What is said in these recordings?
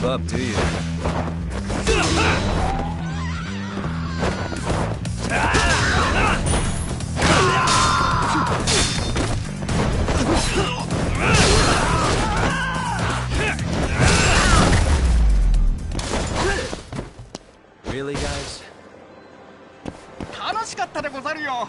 up, do you? Really, guys? 楽しかったでござるよ。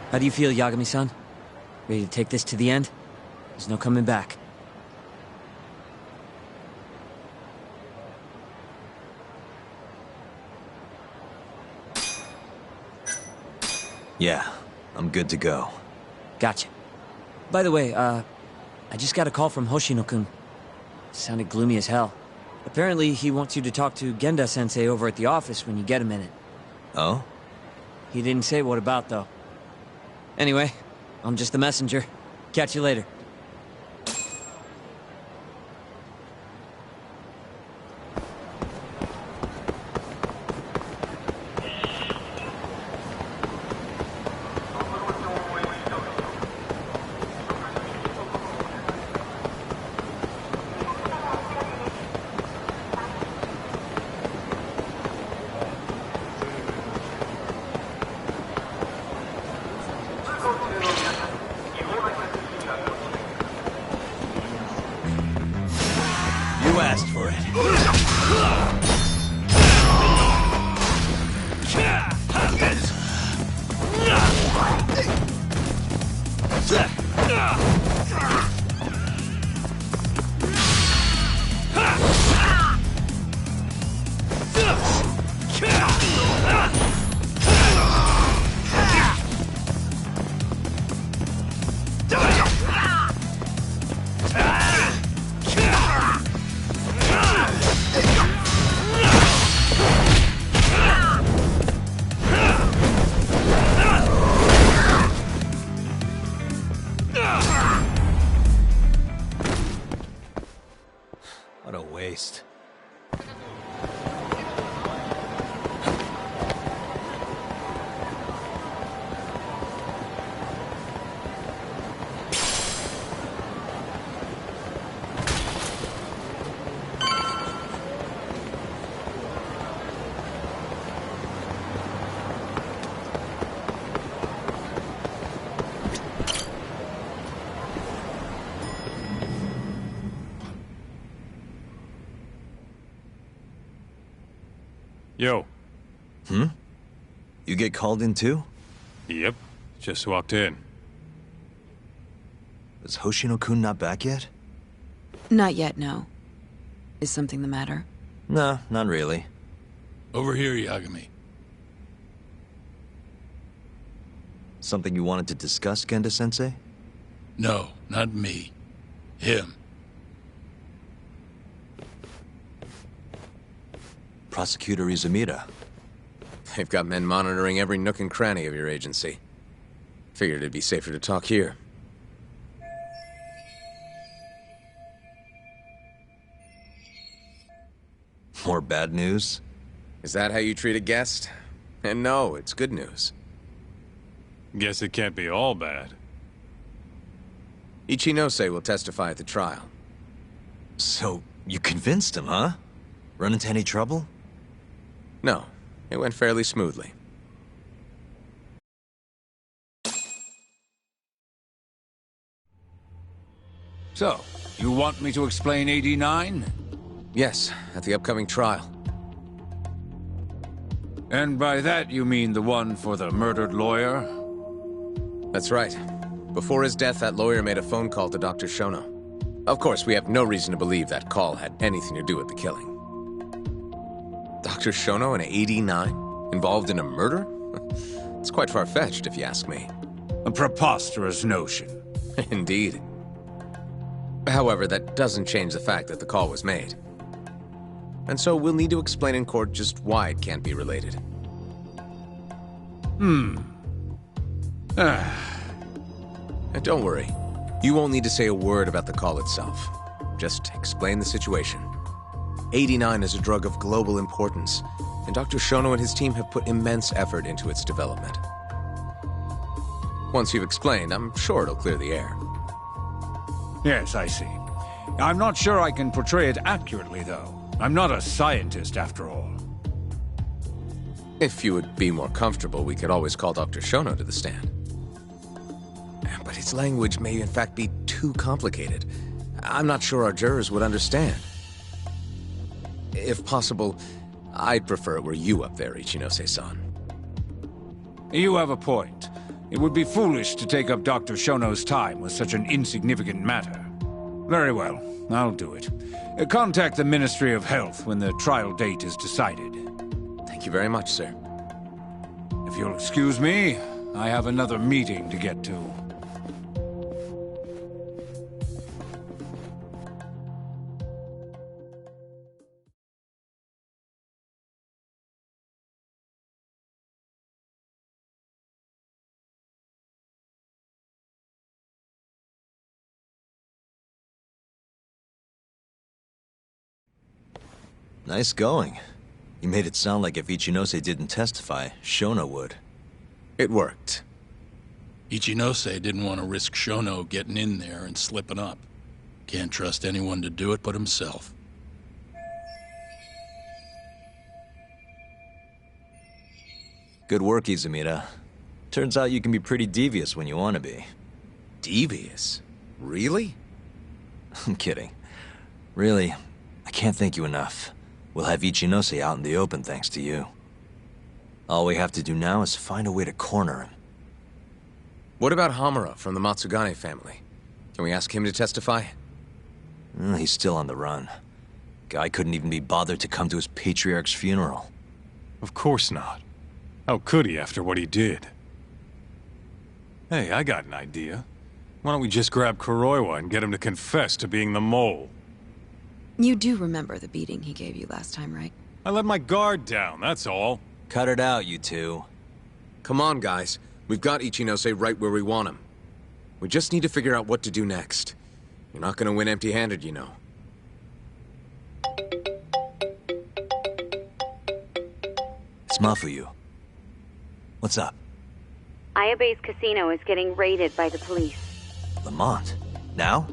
How do you feel, Yagami-san? Ready to take this to the end? There's no coming back. Yeah, I'm good to go. Gotcha. By the way, I just got a call from Hoshino-kun. Sounded gloomy as hell. Apparently, he wants you to talk to Genda-sensei over at the office when you get a minute. Oh? He didn't say what about, though. Anyway, I'm just the messenger. Catch you later. You asked for it. What a waste. Yo. You get called in too? Yep. Just walked in. Is Hoshino-kun not back yet? Not yet, no. Is something the matter? No, not really. Over here, Yagami. Something you wanted to discuss, Genda-sensei? No, not me. Him. Prosecutor Izumida. They've got men monitoring every nook and cranny of your agency. Figured it'd be safer to talk here. More bad news? Is that how you treat a guest? And no, it's good news. Guess it can't be all bad. Ichinose will testify at the trial. So, you convinced him, huh? Run into any trouble? No, it went fairly smoothly. So, you want me to explain 89? Yes, at the upcoming trial. And by that you mean the one for the murdered lawyer? That's right. Before his death, that lawyer made a phone call to Dr. Shono. Of course, we have no reason to believe that call had anything to do with the killing. Dr. Shono and 89? Involved in a murder? It's quite far-fetched, if you ask me. A preposterous notion. Indeed. However, that doesn't change the fact that the call was made. And so we'll need to explain in court just why it can't be related. And don't worry. You won't need to say a word about the call itself. Just explain the situation. 89 is a drug of global importance, and Dr. Shono and his team have put immense effort into its development. Once you've explained, I'm sure it'll clear the air. Yes, I see. I'm not sure I can portray it accurately, though. I'm not a scientist, after all. If you would be more comfortable, we could always call Dr. Shono to the stand. But his language may in fact be too complicated. I'm not sure our jurors would understand. If possible, I'd prefer it were you up there, Ichinose-san. You have a point. It would be foolish to take up Dr. Shono's time with such an insignificant matter. Very well, I'll do it. Contact the Ministry of Health when the trial date is decided. Thank you very much, sir. If you'll excuse me, I have another meeting to get to. Nice going. You made it sound like if Ichinose didn't testify, Shono would. It worked. Ichinose didn't want to risk Shono getting in there and slipping up. Can't trust anyone to do it but himself. Good work, Izumida. Turns out you can be pretty devious when you want to be. Devious? Really? I'm kidding. Really, I can't thank you enough. We'll have Ichinose out in the open thanks to you. All we have to do now is find a way to corner him. What about Hamura from the Matsugane family? Can we ask him to testify? He's still on the run. Guy couldn't even be bothered to come to his patriarch's funeral. Of course not. How could he after what he did? Hey, I got an idea. Why don't we just grab Kuroiwa and get him to confess to being the mole? You do remember the beating he gave you last time, right? I let my guard down, that's all. Cut it out, you two. Come on, guys. We've got Ichinose right where we want him. We just need to figure out what to do next. You're not gonna win empty-handed, you know. It's Mafuyu. What's up? Ayabe's casino is getting raided by the police. Lamont? Now?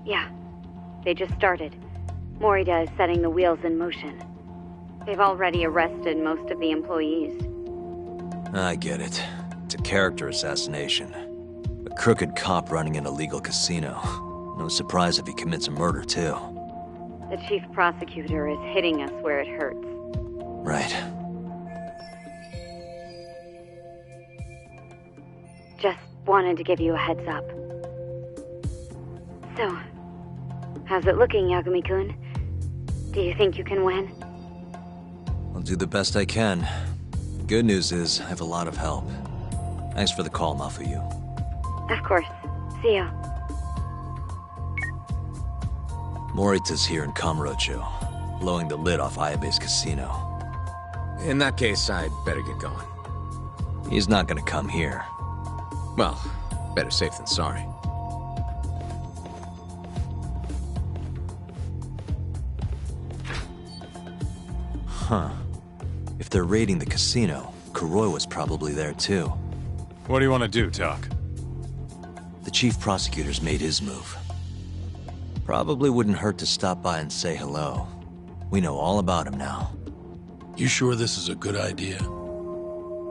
Yeah, they just started. Morita is setting the wheels in motion. They've already arrested most of the employees. I get it. It's a character assassination. A crooked cop running an illegal casino. No surprise if he commits a murder, too. The chief prosecutor is hitting us where it hurts. Right. Just wanted to give you a heads up. So, how's it looking, Yagami-kun? Do you think you can win? I'll do the best I can. Good news is, I have a lot of help. Thanks for the call, Mafuyu. Of course. See ya. Morita's here in Kamurocho, blowing the lid off Ayabe's casino. In that case, I'd better get going. He's not gonna come here. Well, better safe than sorry. Huh. If they're raiding the casino, Kuroi was probably there too. What do you want to do, Tak? The chief prosecutor's made his move. Probably wouldn't hurt to stop by and say hello. We know all about him now. You sure this is a good idea?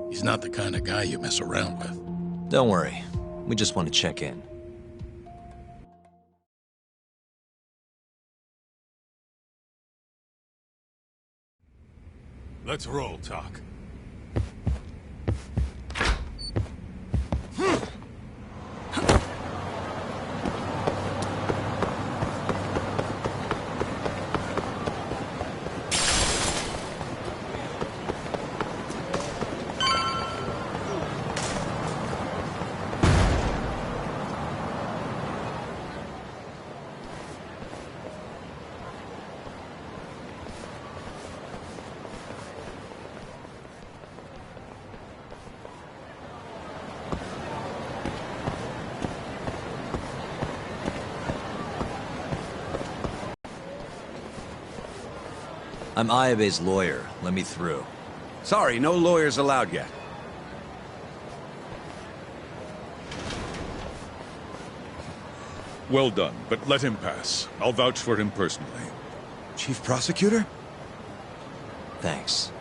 He's not the kind of guy you mess around with. Don't worry. We just want to check in. Let's roll, Tak. I'm Ayabe's lawyer. Let me through. Sorry, no lawyers allowed yet. Well done, but let him pass. I'll vouch for him personally. Chief Prosecutor? Thanks.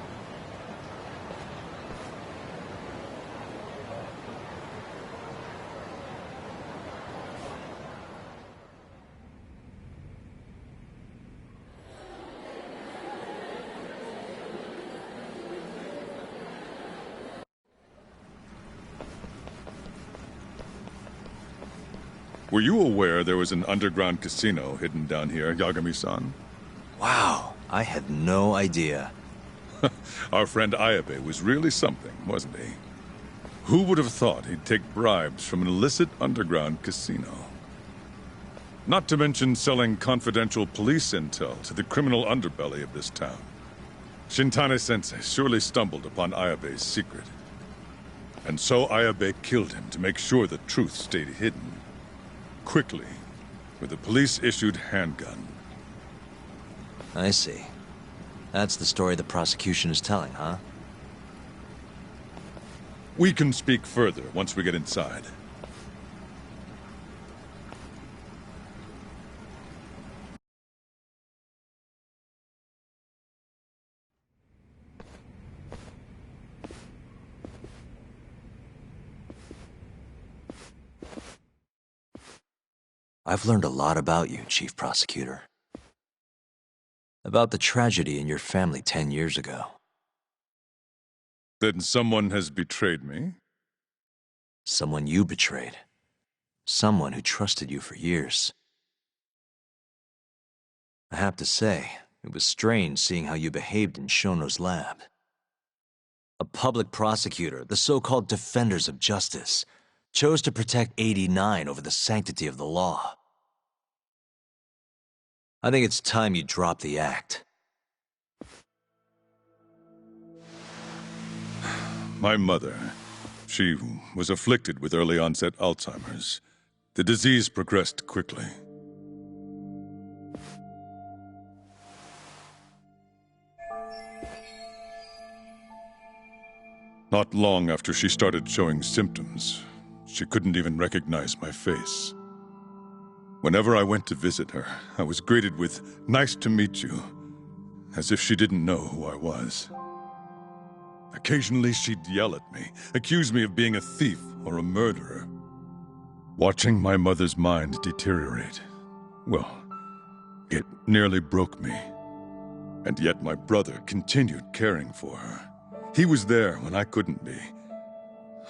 Were you aware there was an underground casino hidden down here, Yagami-san? Wow, I had no idea. Our friend Ayabe was really something, wasn't he? Who would have thought he'd take bribes from an illicit underground casino? Not to mention selling confidential police intel to the criminal underbelly of this town. Shintane-sensei surely stumbled upon Ayabe's secret. And so Ayabe killed him to make sure the truth stayed hidden. Quickly, with a police-issued handgun. I see. That's the story the prosecution is telling, huh? We can speak further once we get inside. I've learned a lot about you, Chief Prosecutor. About the tragedy in your family 10 years ago. Then someone has betrayed me? Someone you betrayed. Someone who trusted you for years. I have to say, it was strange seeing how you behaved in Shono's lab. A public prosecutor, the so-called defenders of justice, chose to protect 89 over the sanctity of the law. I think it's time you drop the act. My mother, she was afflicted with early onset Alzheimer's. The disease progressed quickly. Not long after she started showing symptoms, she couldn't even recognize my face. Whenever I went to visit her, I was greeted with, "Nice to meet you," as if she didn't know who I was. Occasionally she'd yell at me, accuse me of being a thief or a murderer. Watching my mother's mind deteriorate, well, it nearly broke me. And yet my brother continued caring for her. He was there when I couldn't be,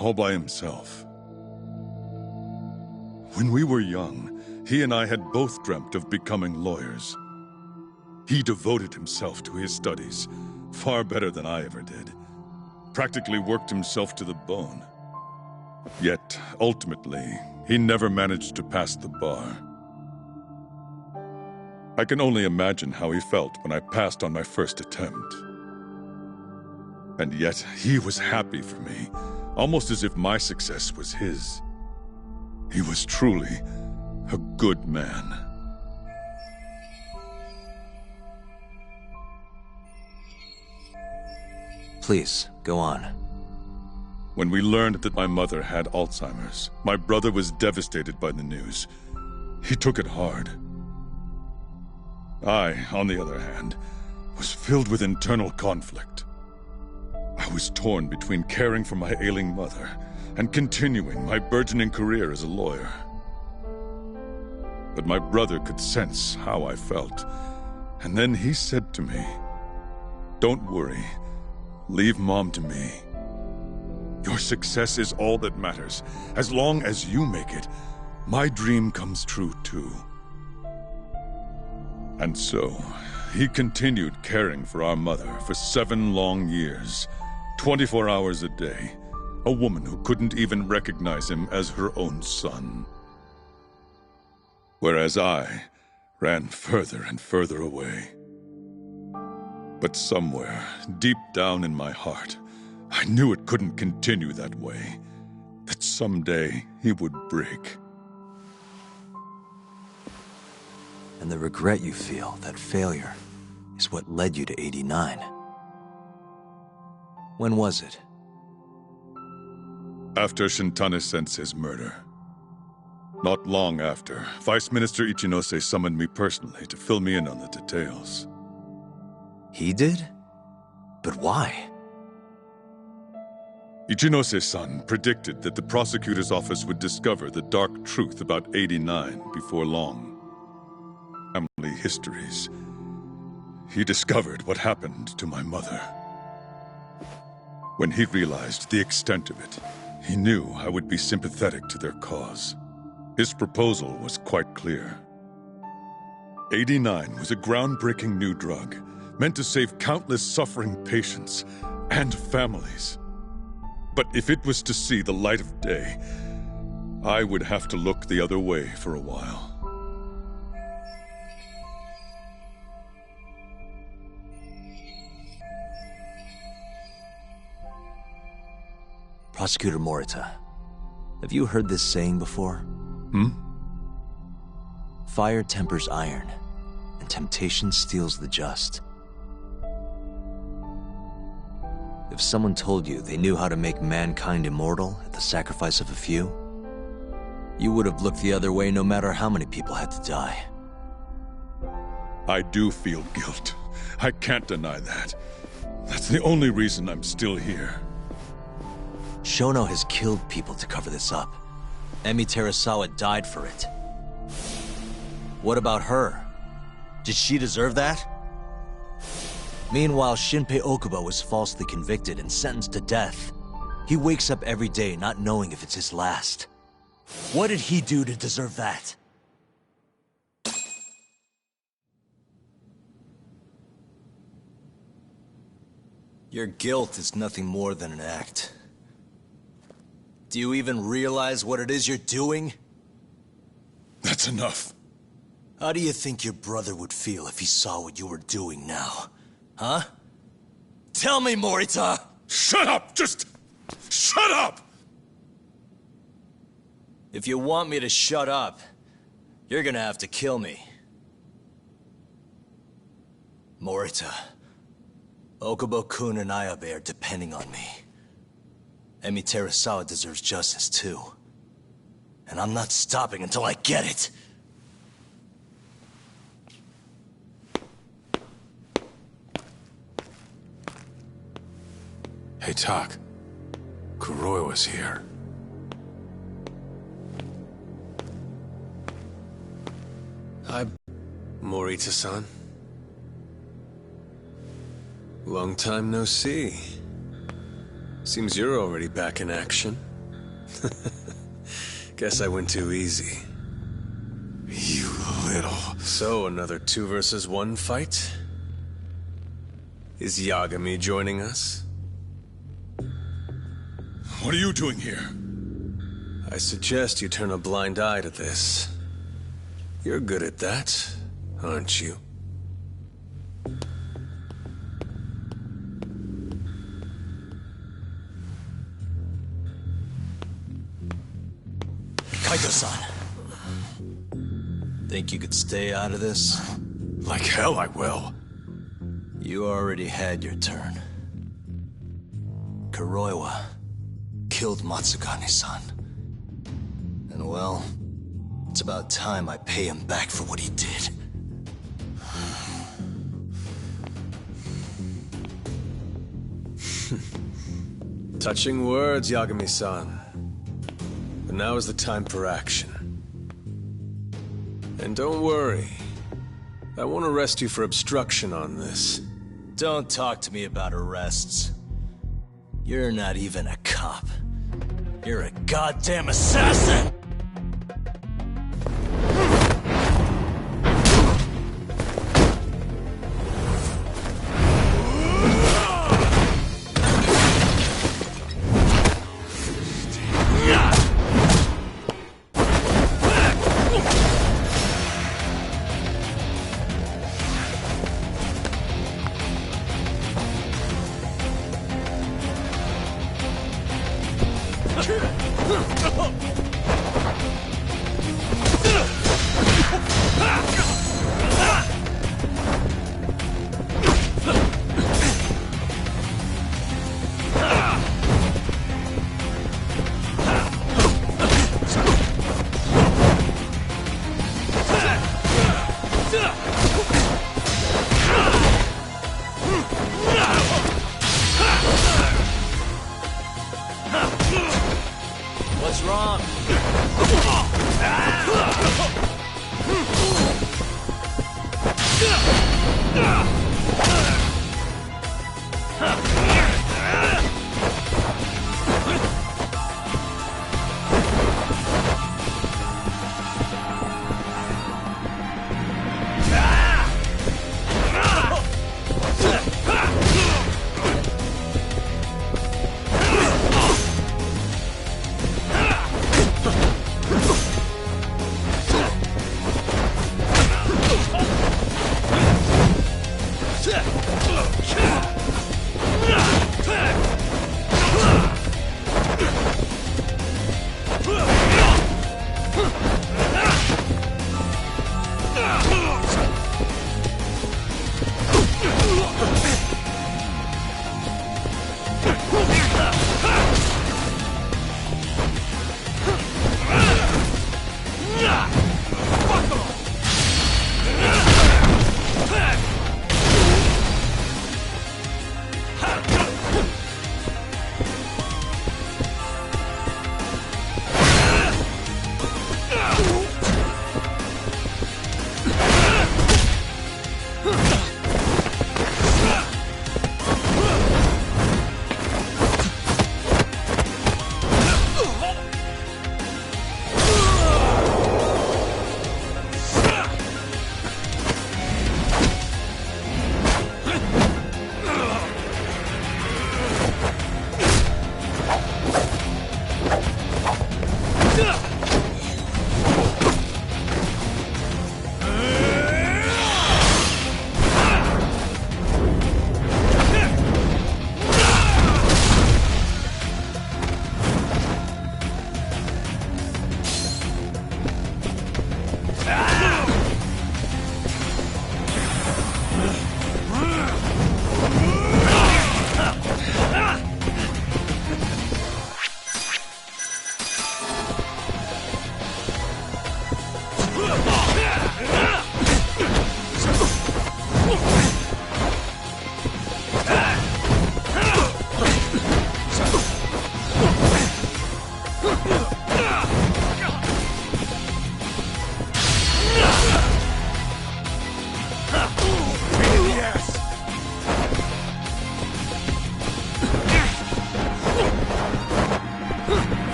all by himself. When we were young, he and I had both dreamt of becoming lawyers. He devoted himself to his studies, far better than I ever did. Practically worked himself to the bone. Yet, ultimately, he never managed to pass the bar. I can only imagine how he felt when I passed on my first attempt. And yet, he was happy for me, almost as if my success was his. He was truly a good man. Please, go on. When we learned that my mother had Alzheimer's, my brother was devastated by the news. He took it hard. I, on the other hand, was filled with internal conflict. I was torn between caring for my ailing mother and continuing my burgeoning career as a lawyer. But my brother could sense how I felt, and then he said to me, "Don't worry. Leave Mom to me. Your success is all that matters. As long as you make it, my dream comes true too." And so, he continued caring for our mother for 7 long years, 24 hours a day, a woman who couldn't even recognize him as her own son. Whereas I ran further and further away. But somewhere, deep down in my heart, I knew it couldn't continue that way. That someday he would break. And the regret you feel, that failure, is what led you to 89. When was it? After Shintane-sensei's murder. Not long after, Vice Minister Ichinose summoned me personally to fill me in on the details. He did? But why? Ichinose-san predicted that the prosecutor's office would discover the dark truth about 89 before long. Family histories. He discovered what happened to my mother. When he realized the extent of it, he knew I would be sympathetic to their cause. His proposal was quite clear. 89 was a groundbreaking new drug, meant to save countless suffering patients and families. But if it was to see the light of day, I would have to look the other way for a while. Prosecutor Morita, have you heard this saying before? Fire tempers iron, and temptation steals the just. If someone told you they knew how to make mankind immortal at the sacrifice of a few, you would have looked the other way no matter how many people had to die. I do feel guilt. I can't deny that. That's the only reason I'm still here. Shono has killed people to cover this up. Emi Terasawa died for it. What about her? Did she deserve that? Meanwhile, Shinpei Okubo was falsely convicted and sentenced to death. He wakes up every day not knowing if it's his last. What did he do to deserve that? Your guilt is nothing more than an act. Do you even realize what it is you're doing? That's enough. How do you think your brother would feel if he saw what you were doing now? Huh? Tell me, Morita! Shut up! Just shut up! If you want me to shut up, you're gonna have to kill me. Morita, Okubo-kun and Ayabe are depending on me. Emi Terasawa deserves justice too. And I'm not stopping until I get it. Hey, Tak. Kuroi was here. Hi, Morita-san. Long time no see. Seems you're already back in action. Guess I went too easy. You little... So, another 2 versus 1 fight? Is Yagami joining us? What are you doing here? I suggest you turn a blind eye to this. You're good at that, aren't you? Kaito-san. Think you could stay out of this? Like hell I will. You already had your turn. Kuroiwa killed Matsugane-san. And well, it's about time I pay him back for what he did. Touching words, Yagami-san. But now is the time for action. And don't worry. I won't arrest you for obstruction on this. Don't talk to me about arrests. You're not even a cop. You're a goddamn assassin! wrong?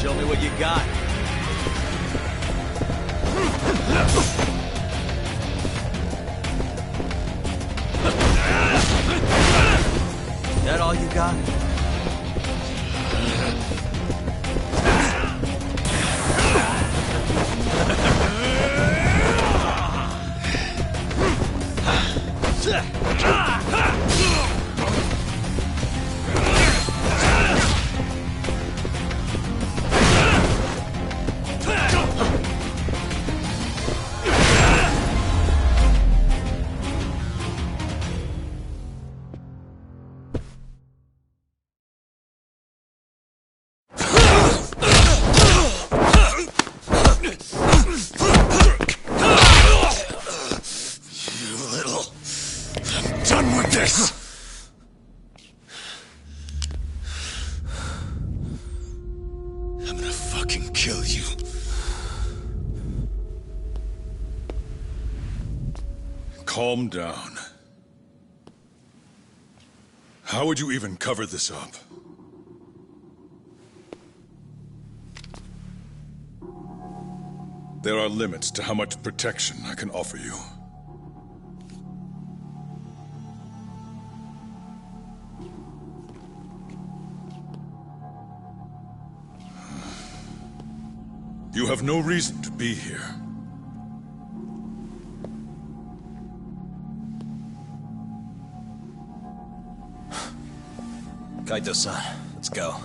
Show me what you got. That all you got? fucking kill you. Calm down. How would you even cover this up? There are limits to how much protection I can offer you. You have no reason to be here. Kaito-san, let's go.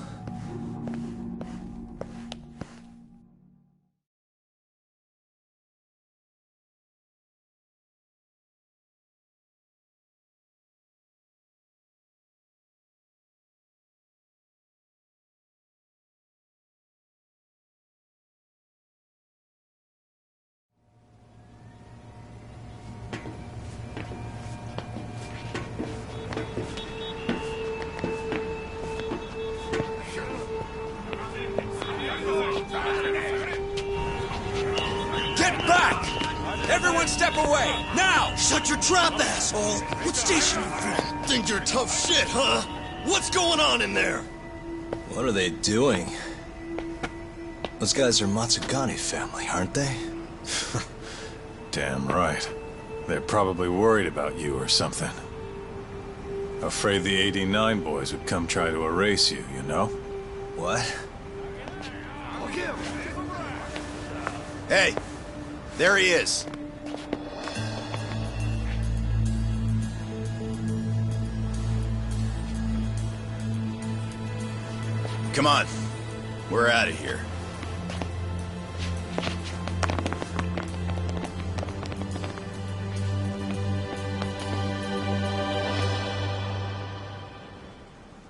Everyone step away! Now! Shut your trap, asshole! What station you from? Think you're tough shit, huh? What's going on in there? What are they doing? Those guys are Matsugani family, aren't they? Damn right. They're probably worried about you or something. Afraid the 89 boys would come try to erase you, you know? What? Hey! There he is! Come on. We're out of here.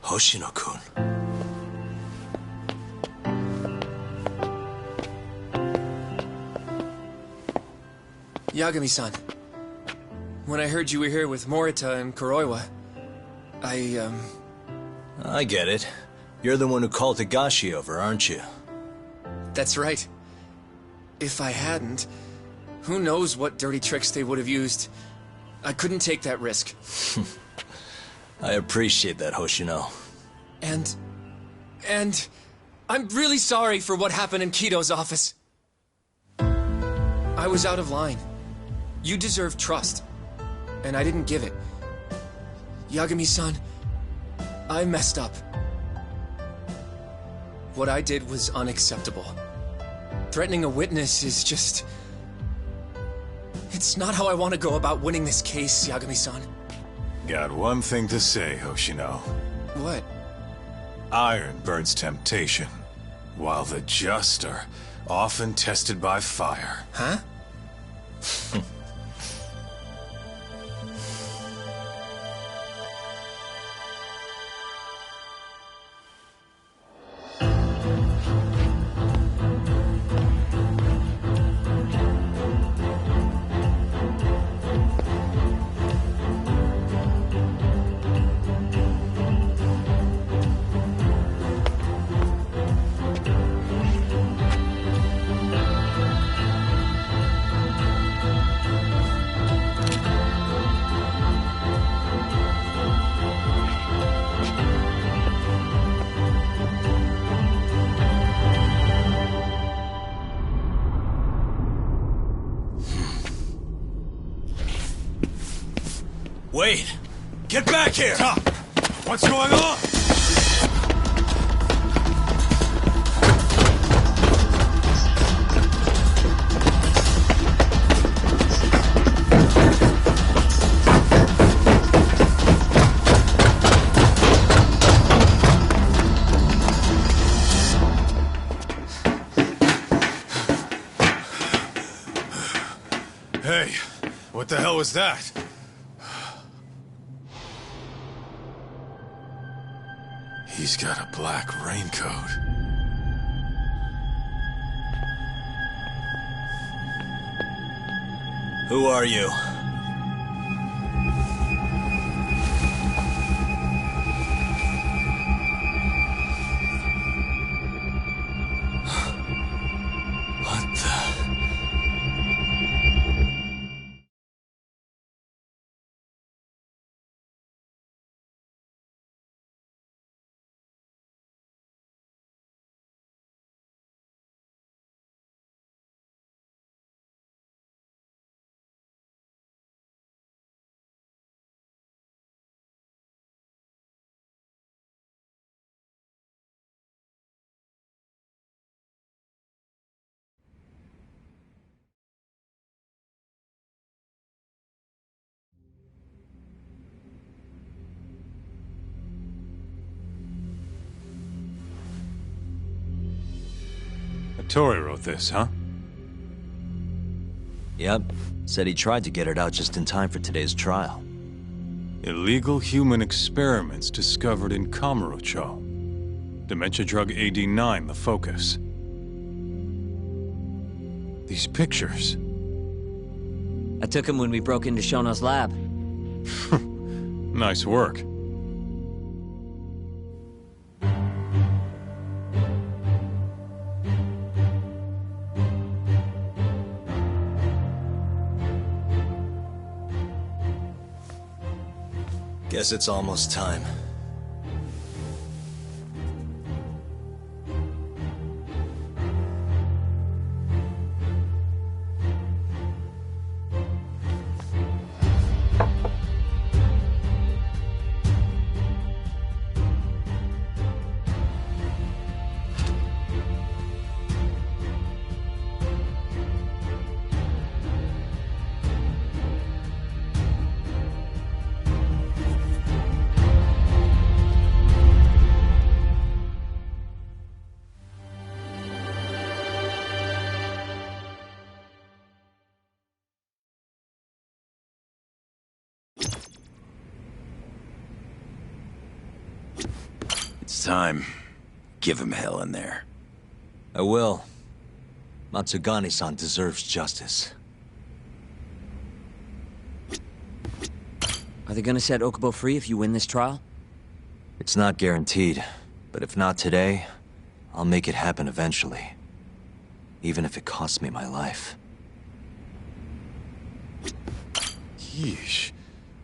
Hoshino-kun. Yagami-san. When I heard you were here with Morita and Kuroiwa, I get it. You're the one who called Higashi over, aren't you? That's right. If I hadn't, who knows what dirty tricks they would have used. I couldn't take that risk. I appreciate that, Hoshino. And I'm really sorry for what happened in Kido's office. I was out of line. You deserve trust, and I didn't give it. Yagami-san, I messed up. What I did was unacceptable. Threatening a witness is just... It's not how I want to go about winning this case, Yagami-san. Got one thing to say, Hoshino. What? Iron burns temptation, while the just are often tested by fire. Huh? Wait! Get back here! Stop! What's going on? Hey, what the hell was that? He's got a black raincoat. Who are you? Hattori wrote this, huh? Yep. Said he tried to get it out just in time for today's trial. Illegal human experiments discovered in Kamurocho. Dementia drug AD9, the focus. These pictures. I took him when we broke into Shono's lab. Nice work. Guess it's almost time. It's time. Give him hell in there. I will. Matsugane-san deserves justice. Are they gonna set Okubo free if you win this trial? It's not guaranteed, but if not today, I'll make it happen eventually. Even if it costs me my life. Yeesh.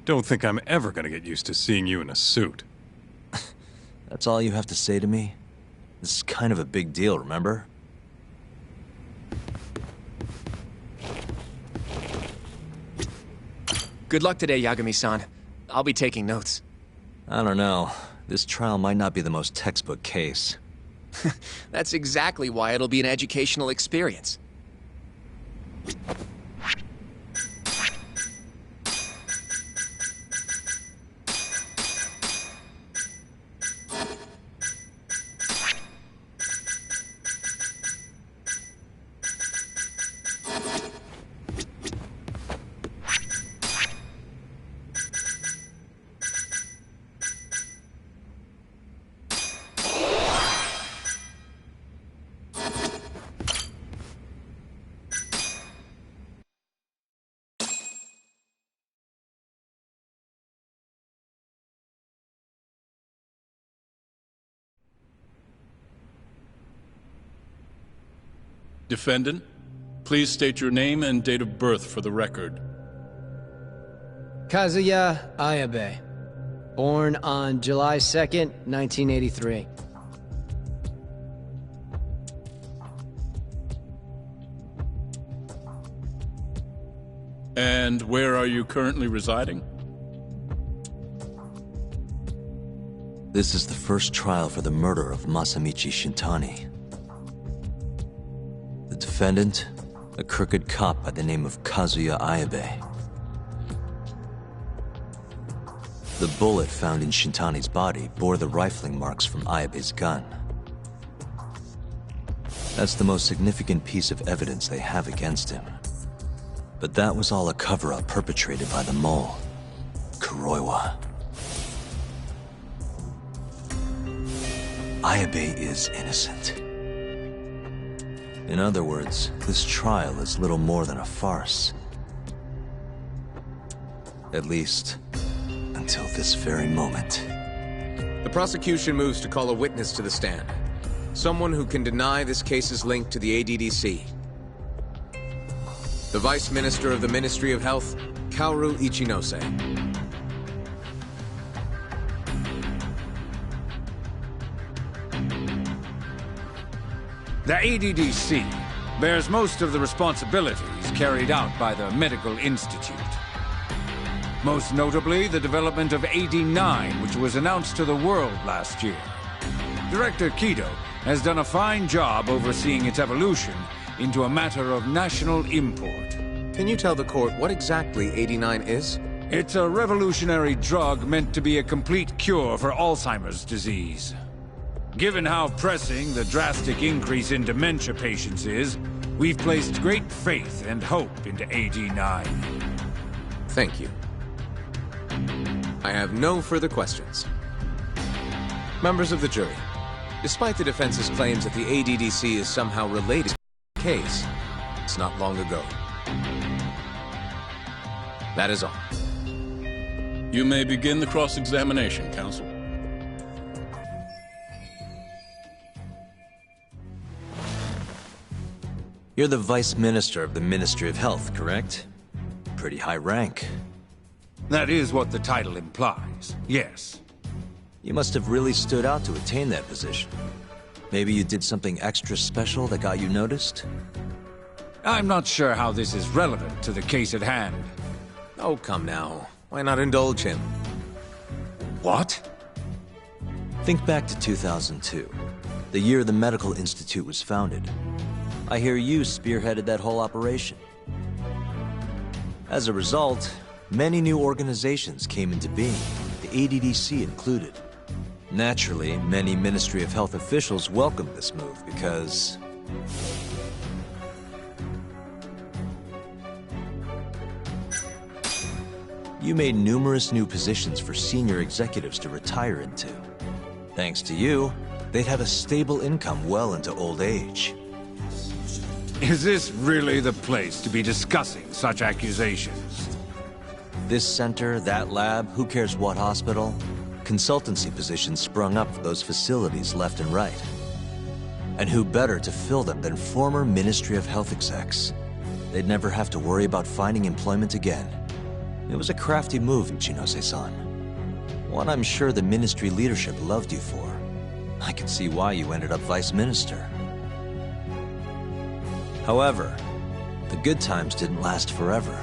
Don't think I'm ever gonna get used to seeing you in a suit. That's all you have to say to me? This is kind of a big deal, remember? Good luck today, Yagami-san. I'll be taking notes. I don't know. This trial might not be the most textbook case. That's exactly why it'll be an educational experience. Defendant, please state your name and date of birth for the record. Kazuya Ayabe. Born on July 2nd, 1983. And where are you currently residing? This is the first trial for the murder of Masamichi Shintani. The defendant, a crooked cop by the name of Kazuya Ayabe. The bullet found in Shintani's body bore the rifling marks from Ayabe's gun. That's the most significant piece of evidence they have against him. But that was all a cover-up perpetrated by the mole, Kuroiwa. Ayabe is innocent. In other words, this trial is little more than a farce. At least, until this very moment. The prosecution moves to call a witness to the stand. Someone who can deny this case's link to the ADDC. The Vice Minister of the Ministry of Health, Kaoru Ichinose. The ADDC bears most of the responsibilities carried out by the Medical Institute. Most notably, the development of AD9, which was announced to the world last year. Director Kido has done a fine job overseeing its evolution into a matter of national import. Can you tell the court what exactly AD9 is? It's a revolutionary drug meant to be a complete cure for Alzheimer's disease. Given how pressing the drastic increase in dementia patients is, we've placed great faith and hope into AD9. Thank you. I have no further questions. Members of the jury, despite the defense's claims that the ADDC is somehow related to the case, it's not long ago. That is all. You may begin the cross-examination, counsel. You're the Vice Minister of the Ministry of Health, correct? Pretty high rank. That is what the title implies, yes. You must have really stood out to attain that position. Maybe you did something extra special that got you noticed? I'm not sure how this is relevant to the case at hand. Oh, come now. Why not indulge him? What? Think back to 2002, the year the Medical Institute was founded. I hear you spearheaded that whole operation. As a result, many new organizations came into being, the ADDC included. Naturally, many Ministry of Health officials welcomed this move because... you made numerous new positions for senior executives to retire into. Thanks to you, they'd have a stable income well into old age. Is this really the place to be discussing such accusations? This center, that lab, who cares what hospital? Consultancy positions sprung up for those facilities left and right. And who better to fill them than former Ministry of Health execs? They'd never have to worry about finding employment again. It was a crafty move, Ichinose-san. One I'm sure the ministry leadership loved you for. I can see why you ended up Vice Minister. However, the good times didn't last forever.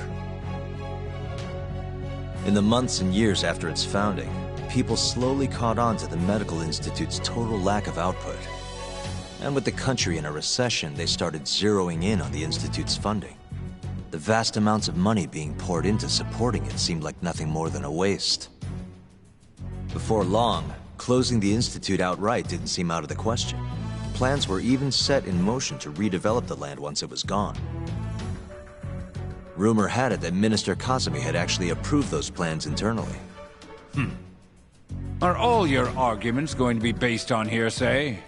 In the months and years after its founding, people slowly caught on to the Medical Institute's total lack of output. And with the country in a recession, they started zeroing in on the Institute's funding. The vast amounts of money being poured into supporting it seemed like nothing more than a waste. Before long, closing the Institute outright didn't seem out of the question. Plans were even set in motion to redevelop the land once it was gone. Rumor had it that Minister Kazumi had actually approved those plans internally. Are all your arguments going to be based on hearsay?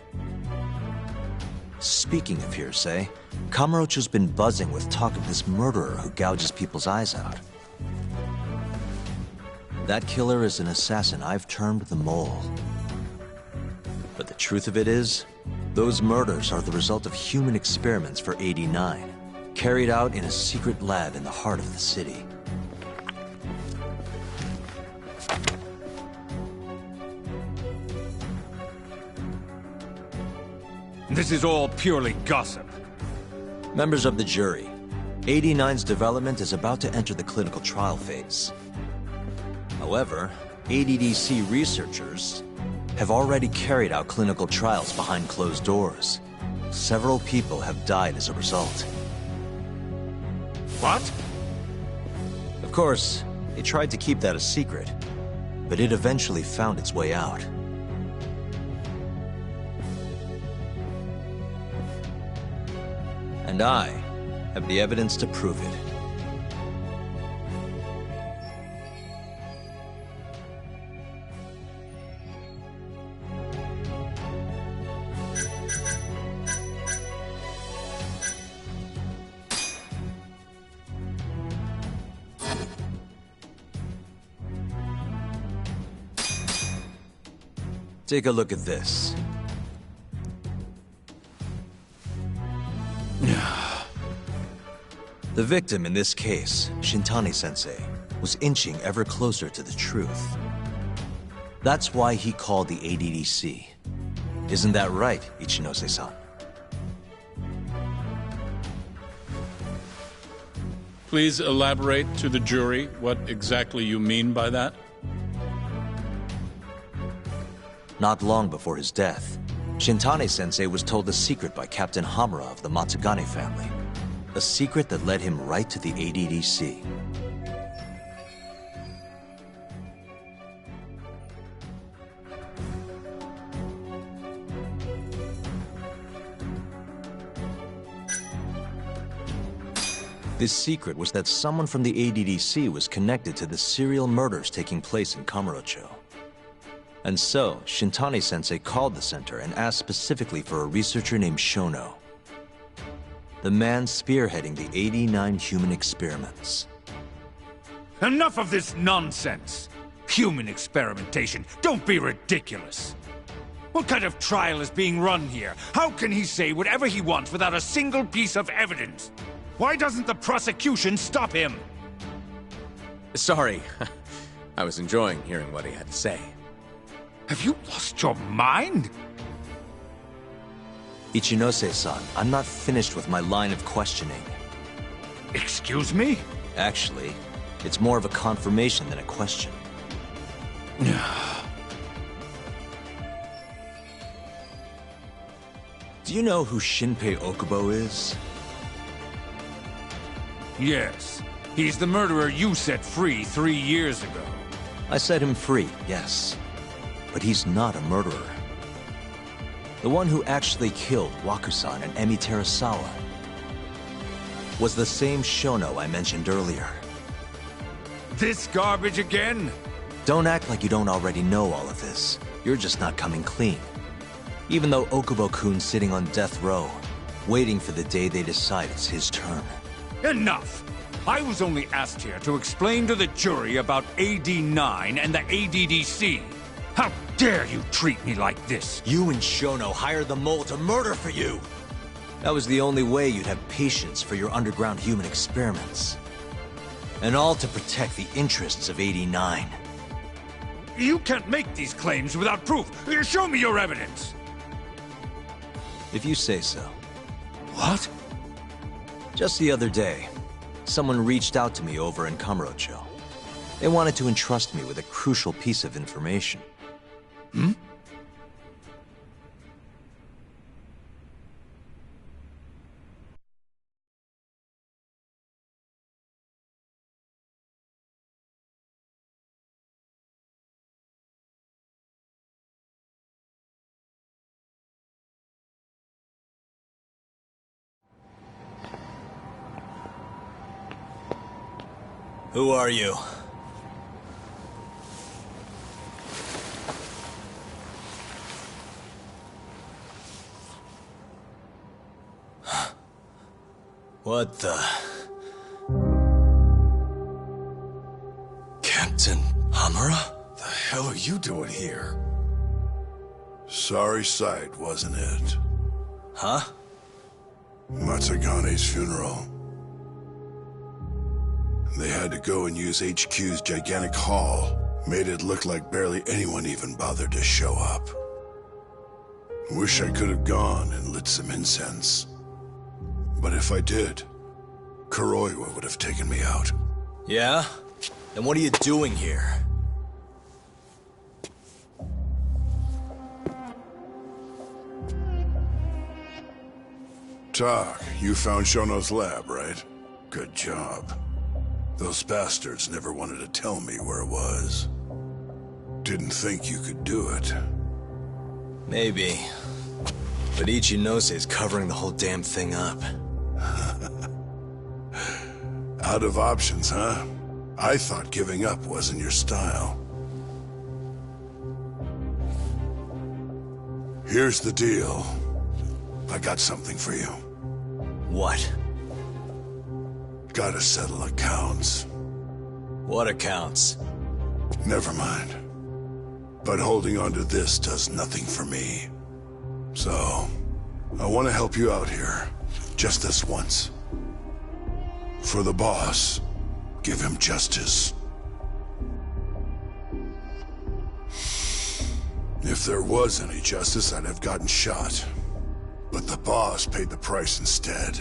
Speaking of hearsay, Kamurocho's been buzzing with talk of this murderer who gouges people's eyes out. That killer is an assassin I've termed the Mole. But the truth of it is, those murders are the result of human experiments for AD9, carried out in a secret lab in the heart of the city. This is all purely gossip. Members of the jury, AD9's development is about to enter the clinical trial phase. However, ADDC researchers have already carried out clinical trials behind closed doors. Several people have died as a result. What? Of course, they tried to keep that a secret, but it eventually found its way out. And I have the evidence to prove it. Take a look at this. The victim in this case, Shintani-sensei, was inching ever closer to the truth. That's why he called the ADDC. Isn't that right, Ichinose-san? Please elaborate to the jury what exactly you mean by that. Not long before his death, Shintani-sensei was told a secret by Captain Hamura of the Matsugane family. A secret that led him right to the ADDC. This secret was that someone from the ADDC was connected to the serial murders taking place in Kamurocho. And so, Shintani-sensei called the center and asked specifically for a researcher named Shono. The man spearheading the 89 human experiments. Enough of this nonsense! Human experimentation. Don't be ridiculous! What kind of trial is being run here? How can he say whatever he wants without a single piece of evidence? Why doesn't the prosecution stop him? Sorry. I was enjoying hearing what he had to say. Have you lost your mind? Ichinose-san, I'm not finished with my line of questioning. Excuse me? Actually, it's more of a confirmation than a question. Do you know who Shinpei Okubo is? Yes. He's the murderer you set free 3 years ago. I set him free, yes. But he's not a murderer. The one who actually killed Wakusan and Emi Terasawa was the same Shono I mentioned earlier. This garbage again? Don't act like you don't already know all of this. You're just not coming clean. Even though Okubo-kun's sitting on death row, waiting for the day they decide it's his turn. Enough! I was only asked here to explain to the jury about AD9 and the ADDC. How dare you treat me like this? You and Shono hired the mole to murder for you! That was the only way you'd have patience for your underground human experiments. And all to protect the interests of 89. You can't make these claims without proof. Show me your evidence! If you say so. What? Just the other day, someone reached out to me over in Kamurocho. They wanted to entrust me with a crucial piece of information. Hmm? Who are you? What the... Captain Hamura? The hell are you doing here? Sorry sight, wasn't it? Huh? Matsugane's funeral. They had to go and use HQ's gigantic hall. Made it look like barely anyone even bothered to show up. Wish I could have gone and lit some incense. But if I did, Kuroiwa would have taken me out. Yeah? Then what are you doing here? Tak, you found Shono's lab, right? Good job. Those bastards never wanted to tell me where it was. Didn't think you could do it. Maybe. But Ichinose covering the whole damn thing up. Out of options, huh? I thought giving up wasn't your style. Here's the deal. I got something for you. What? Gotta settle accounts. What accounts? Never mind. But holding on to this does nothing for me. So, I want to help you out here. Just this once. For the boss, give him justice. If there was any justice, I'd have gotten shot. But the boss paid the price instead.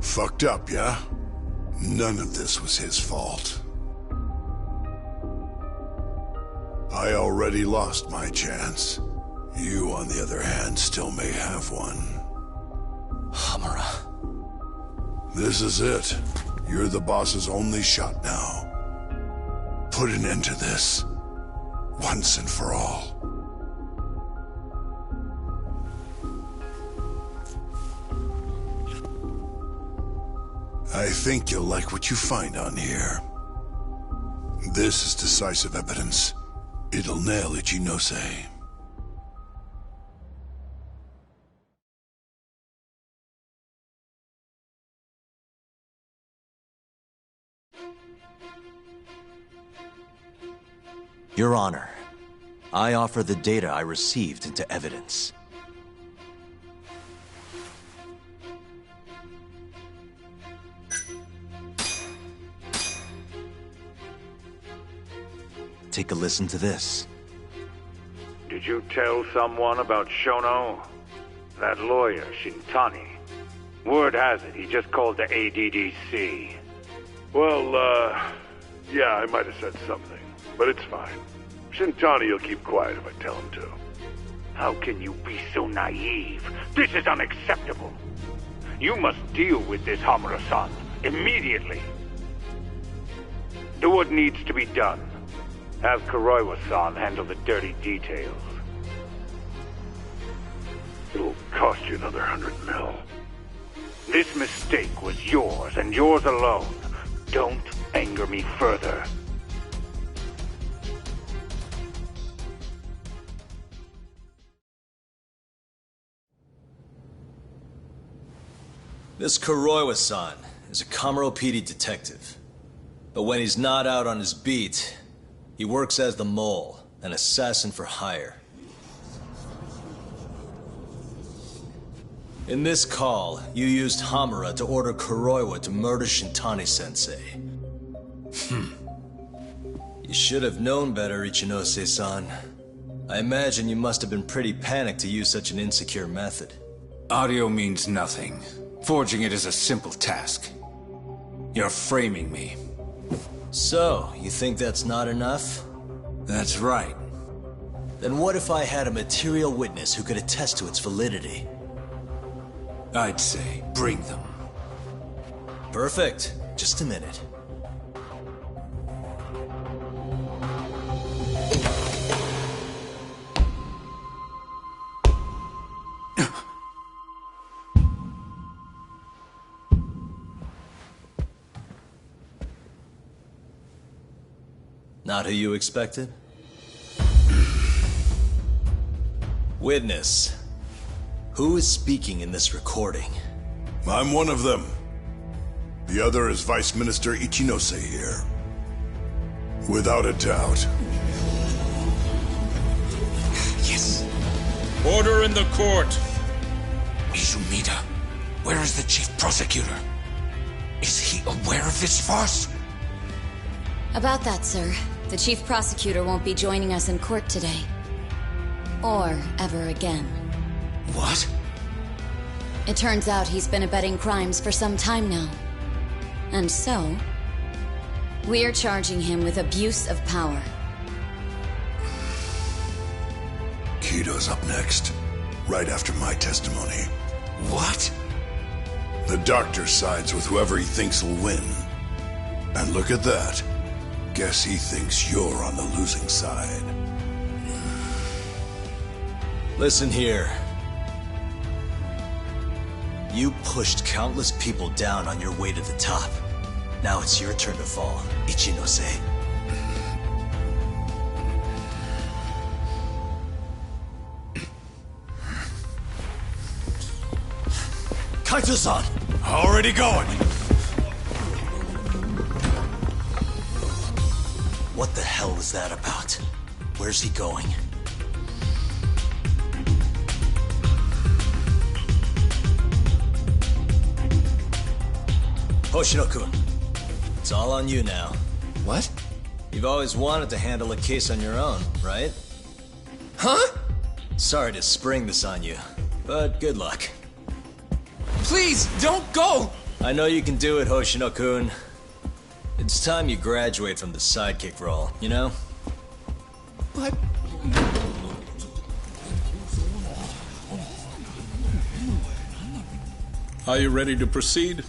Fucked up, yeah? None of this was his fault. I already lost my chance. You, on the other hand, still may have one. Hamura. This is it. You're the boss's only shot now. Put an end to this. Once and for all. I think you'll like what you find on here. This is decisive evidence. It'll nail Ichinose. Your Honor, I offer the data I received into evidence. Take a listen to this. Did you tell someone about Shono? That lawyer, Shintani. Word has it, he just called the ADDC. Well, yeah, I might have said something, but it's fine. Shintani will keep quiet if I tell him to. How can you be so naive? This is unacceptable. You must deal with this, Hamura-san, immediately. Do what needs to be done. Have Kuroiwa-san handle the dirty details. It'll cost you another 100 mil. This mistake was yours, and yours alone. Don't anger me further. This Kuroiwa-san is a Kamuro PD detective. But when he's not out on his beat, he works as the Mole, an assassin for hire. In this call, you used Hamura to order Kuroiwa to murder Shintani-sensei. You should have known better, Ichinose-san. I imagine you must have been pretty panicked to use such an insecure method. Audio means nothing. Forging it is a simple task. You're framing me. So, you think that's not enough? That's right. Then what if I had a material witness who could attest to its validity? I'd say, bring them. Perfect. Just a minute. Not who you expected? Witness. Who is speaking in this recording? I'm one of them. The other is Vice Minister Ichinose here. Without a doubt. Yes. Order in the court. Izumida, where is the chief prosecutor? Is he aware of this farce? About that, sir. The chief prosecutor won't be joining us in court today. Or ever again. What? It turns out he's been abetting crimes for some time now. And so, we're charging him with abuse of power. Kido's up next, right after my testimony. What? The doctor sides with whoever he thinks will win. And look at that. Guess he thinks you're on the losing side. Listen here. You pushed countless people down on your way to the top. Now it's your turn to fall, Ichinose. Kaito-san! Already going! What the hell was that about? Where's he going? Hoshino-kun, it's all on you now. What? You've always wanted to handle a case on your own, right? Huh? Sorry to spring this on you, but good luck. Please, don't go! I know you can do it, Hoshino-kun. It's time you graduate from the sidekick role, you know? But... Are you ready to proceed?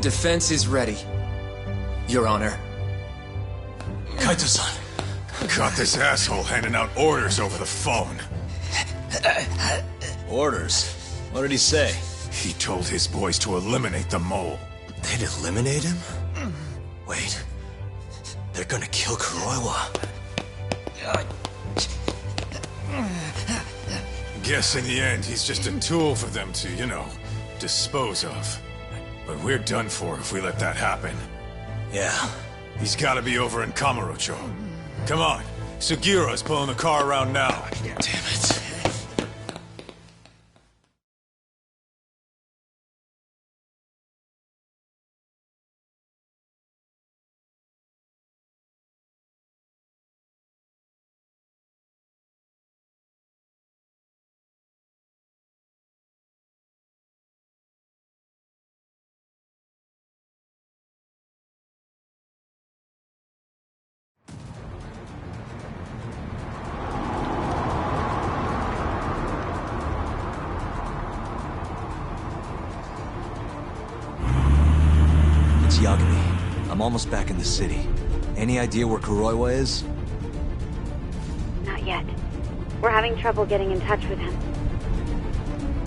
defense is ready, Your Honor. Kaito-san. Caught this asshole handing out orders over the phone. Orders? What did he say? He told his boys to eliminate the mole. They'd eliminate him? Wait. They're gonna kill Kuroiwa. Guess in the end, he's just a tool for them to, dispose of. But we're done for if we let that happen. Yeah. He's gotta be over in Kamurocho. Come on. Sugiura's pulling the car around now. Damn it. Yagami, I'm almost back in the city. Any idea where Kuroiwa is? Not yet. We're having trouble getting in touch with him.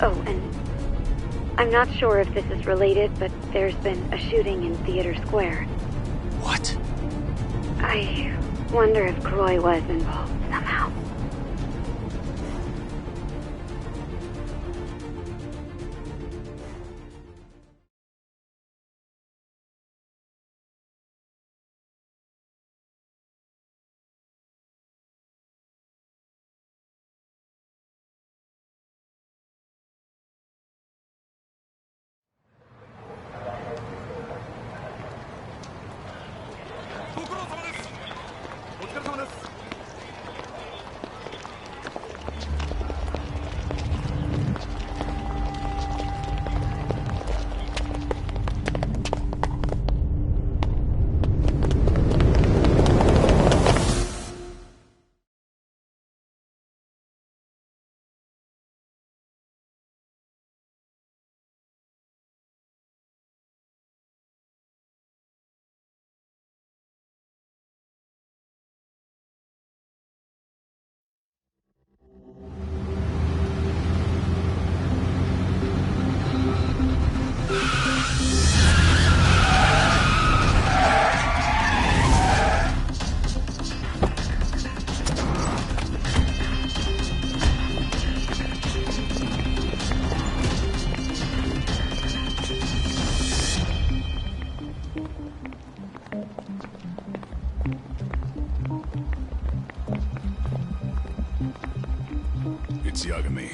Oh, and I'm not sure if this is related, but there's been a shooting in Theater Square. What? I wonder if Kuroiwa is involved somehow. It's Yagami.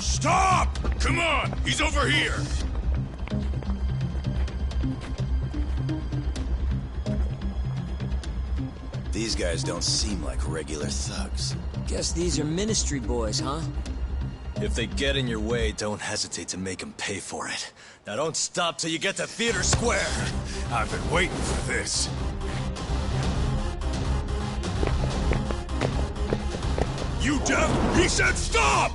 Stop! Come on! He's over here! These guys don't seem like regular thugs. Guess these are Ministry boys, huh? If they get in your way, don't hesitate to make them pay for it. Now don't stop till you get to Theater Square! I've been waiting for this. You deaf? He said stop!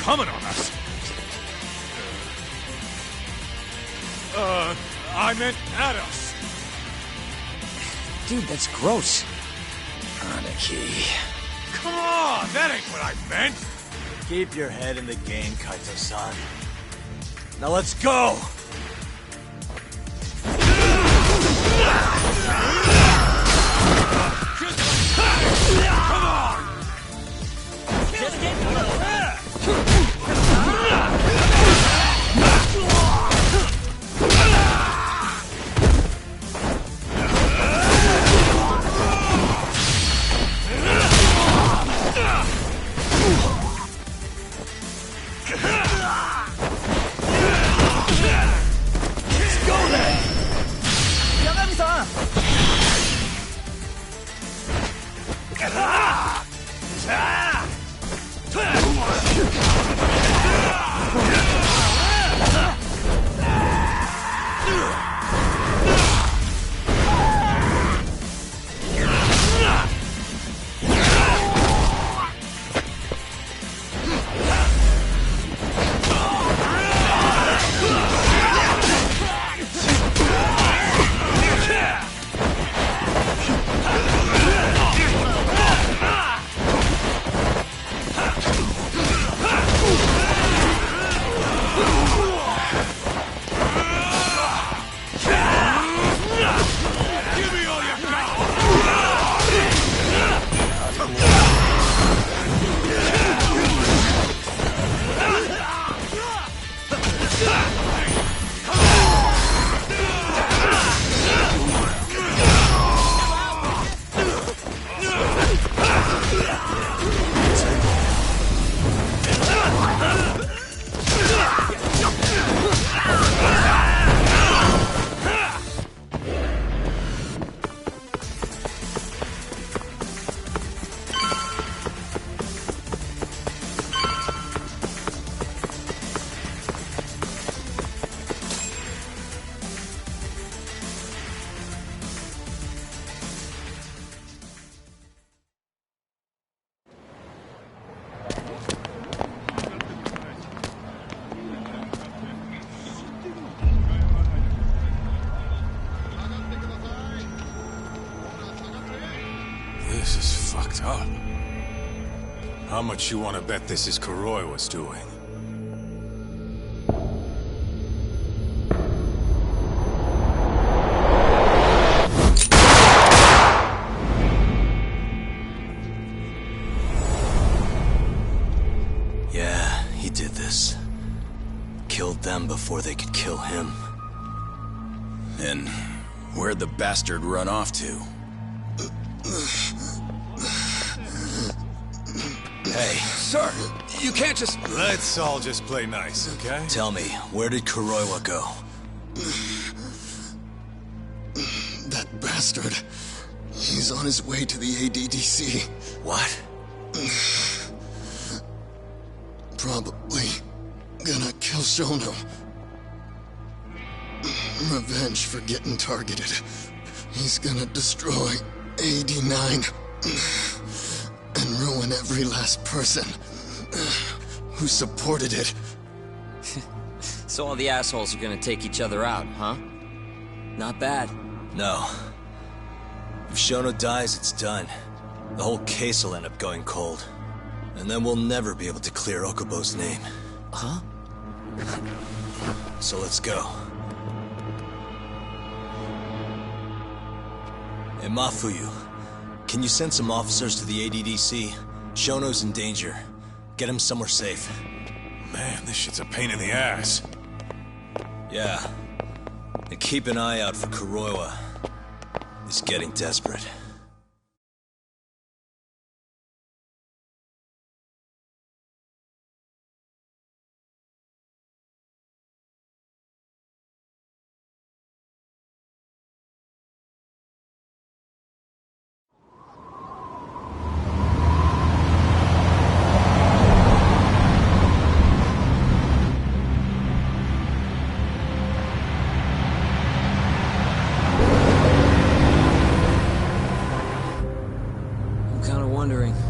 coming on us. I meant at us. Dude, that's gross. Anarchy. Come on, that ain't what I meant. Keep your head in the game, Kaito-san. Now let's go! Come on! This is fucked up. How much you want to bet this is Kuroiwa's doing? Yeah, he did this. Killed them before they could kill him. And where'd the bastard run off to? Hey. Sir, you can't just... Let's all just play nice, okay? Tell me, where did Kuroiwa go? That bastard. He's on his way to the ADDC. What? Probably gonna kill Shono. Revenge for getting targeted. He's gonna destroy AD9 and ruin every last person who supported it. So all the assholes are gonna take each other out, huh? Not bad. No. If Shono dies, it's done. The whole case will end up going cold. And then we'll never be able to clear Okubo's name. Huh? So let's go. Hey, Mafuyu, can you send some officers to the ADDC? Shono's in danger. Get him somewhere safe. Man, this shit's a pain in the ass. Yeah. And keep an eye out for Kuroiwa. He's getting desperate.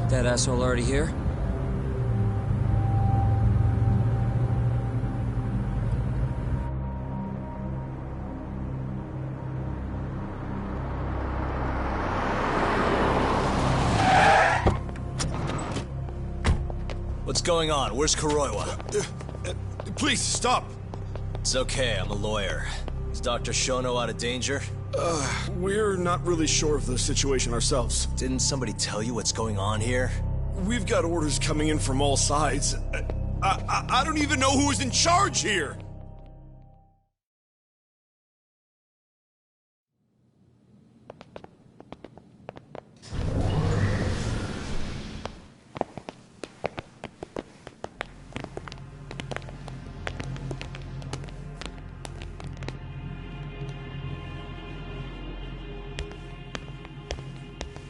That asshole already here? What's going on? Where's Kuroiwa? Please, stop! It's okay, I'm a lawyer. Is Dr. Shono out of danger? We're not really sure of the situation ourselves. Didn't somebody tell you what's going on here? We've got orders coming in from all sides. I don't even know who's in charge here!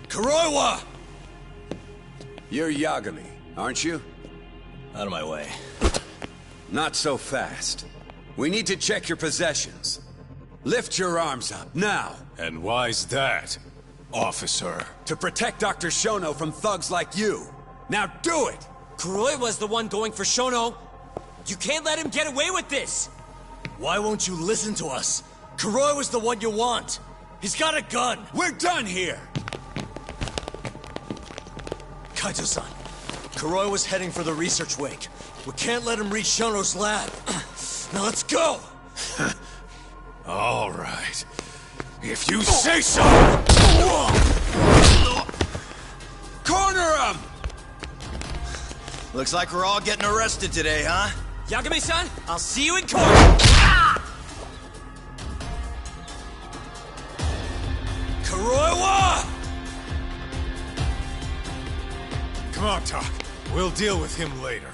Kuroiwa! You're Yagami, aren't you? Out of my way. Not so fast. We need to check your possessions. Lift your arms up, now! And why's that, officer? To protect Dr. Shono from thugs like you. Now do it! Kuroiwa's the one going for Shono. You can't let him get away with this! Why won't you listen to us? Kuroiwa's the one you want. He's got a gun. We're done here! Kaito-san, Kuroiwa's heading for the research wing. We can't let him reach Shono's lab. Now let's go! All right. If you say so! Corner him! Looks like we're all getting arrested today, huh? Yagami-san, I'll see you in court! Kuroiwa! Come on, Tak. We'll deal with him later.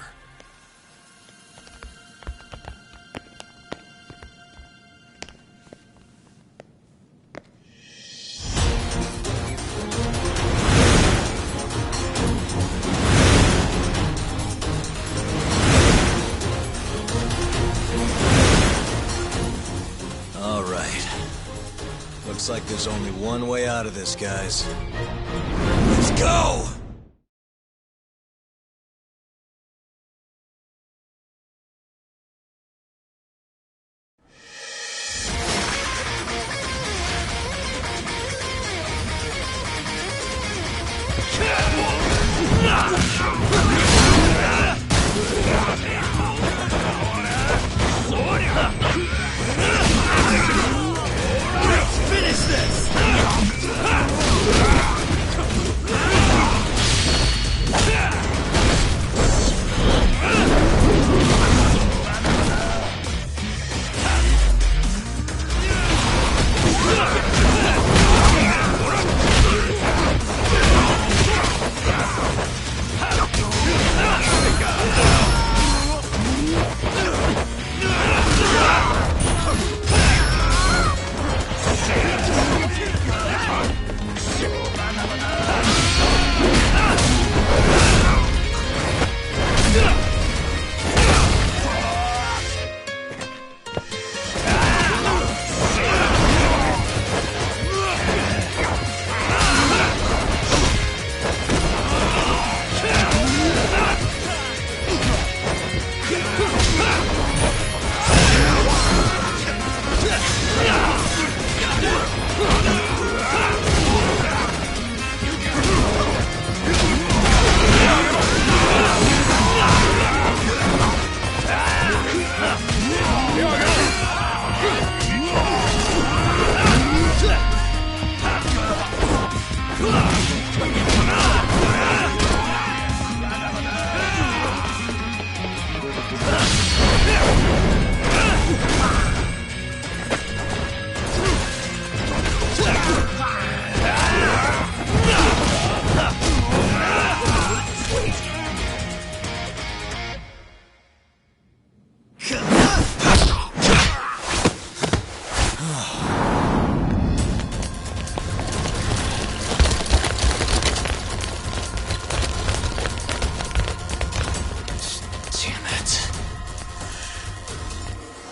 All right. Looks like there's only one way out of this, guys. Let's go! Finish this!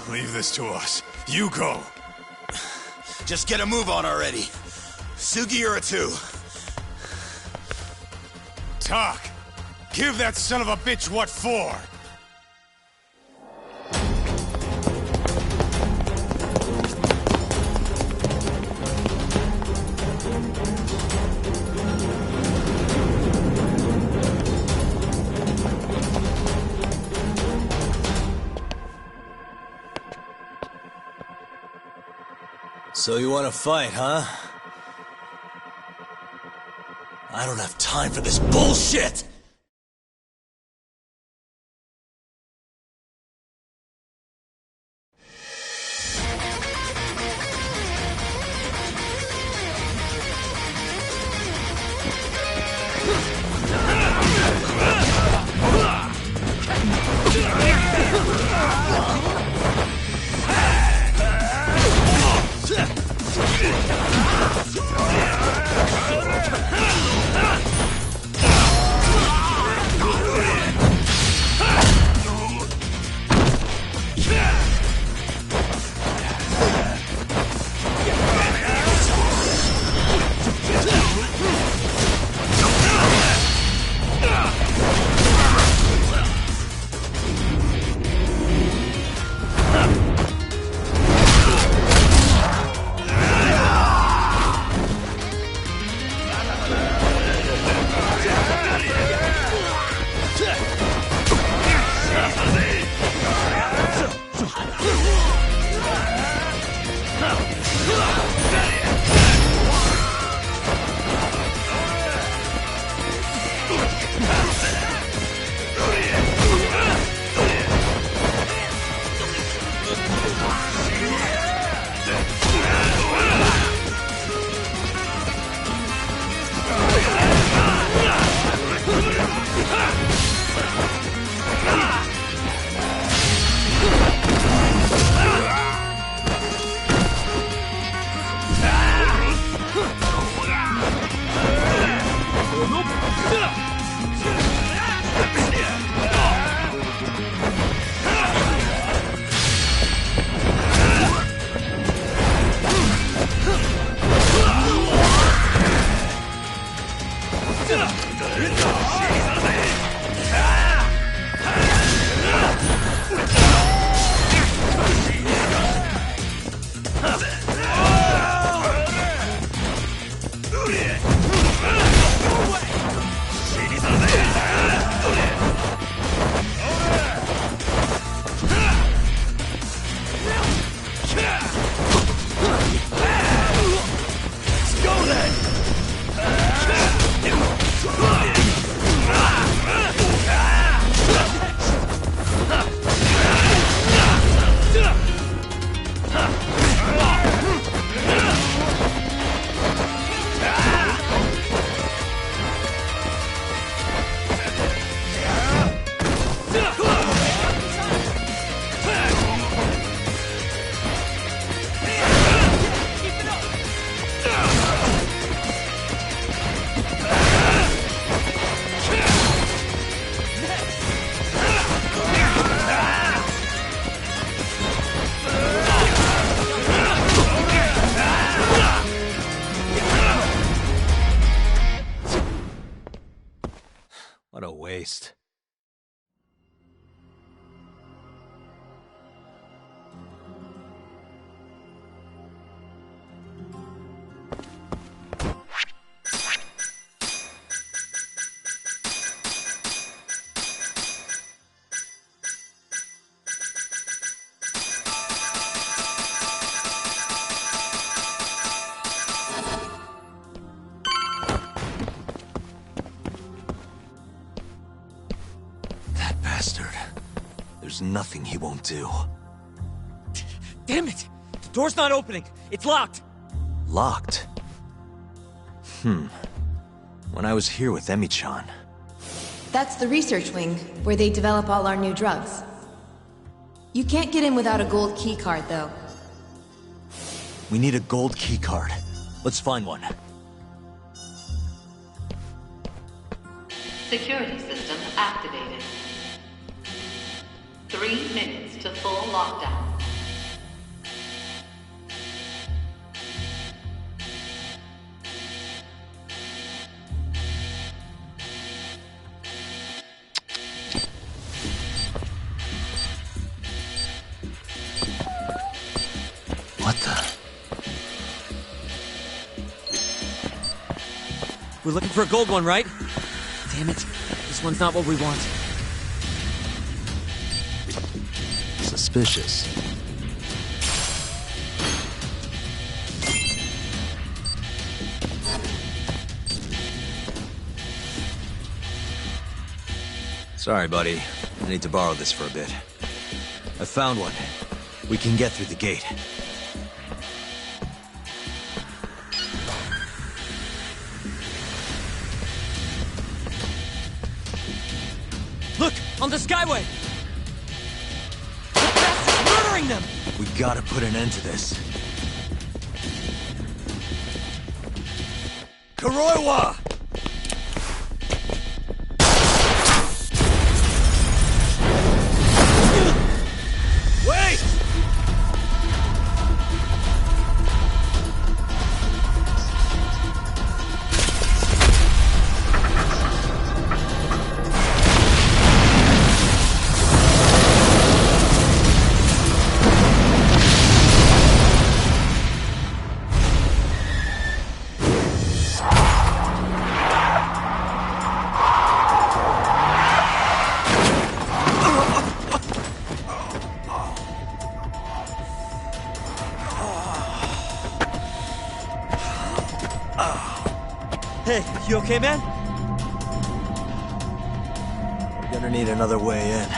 Leave this to us. You go. Just get a move on already. Sugi or a two. Tak, give that son of a bitch what for. So you want to fight, huh? I don't have time for this bullshit! What a waste. There's nothing he won't do. Damn it! The door's not opening! It's locked! Locked? When I was here with Emi-chan. That's the research wing, where they develop all our new drugs. You can't get in without a gold key card, though. We need a gold key card. Let's find one. Security system activated. 3 minutes to full lockdown. What the? We're looking for a gold one, right? Damn it. This one's not what we want. Suspicious. Sorry, buddy. I need to borrow this for a bit. I found one. We can get through the gate. Look! On the Skyway! The bastard's murdering them! We gotta put an end to this. Kuroiwa! Wait! Hey, you okay, man? We're gonna need another way in.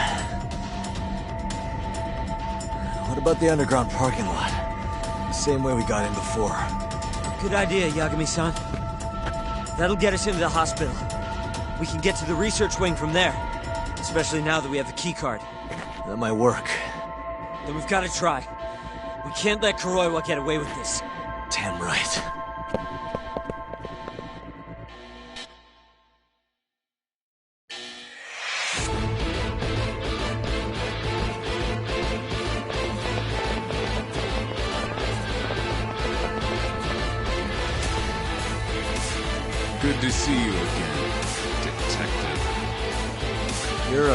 What about the underground parking lot? The same way we got in before. Good idea, Yagami-san. That'll get us into the hospital. We can get to the research wing from there. Especially now that we have the keycard. That might work. Then we've got to try. We can't let Kuroiwa get away with this. Damn right. Good to see you again, Detective. You're,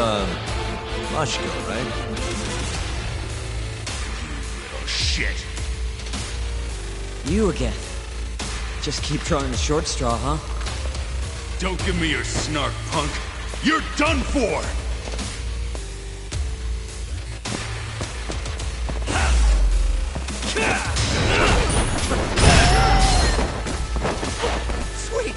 Mashiko, right? Oh, shit. You again. Just keep drawing the short straw, huh? Don't give me your snark, punk. You're done for! Sweet!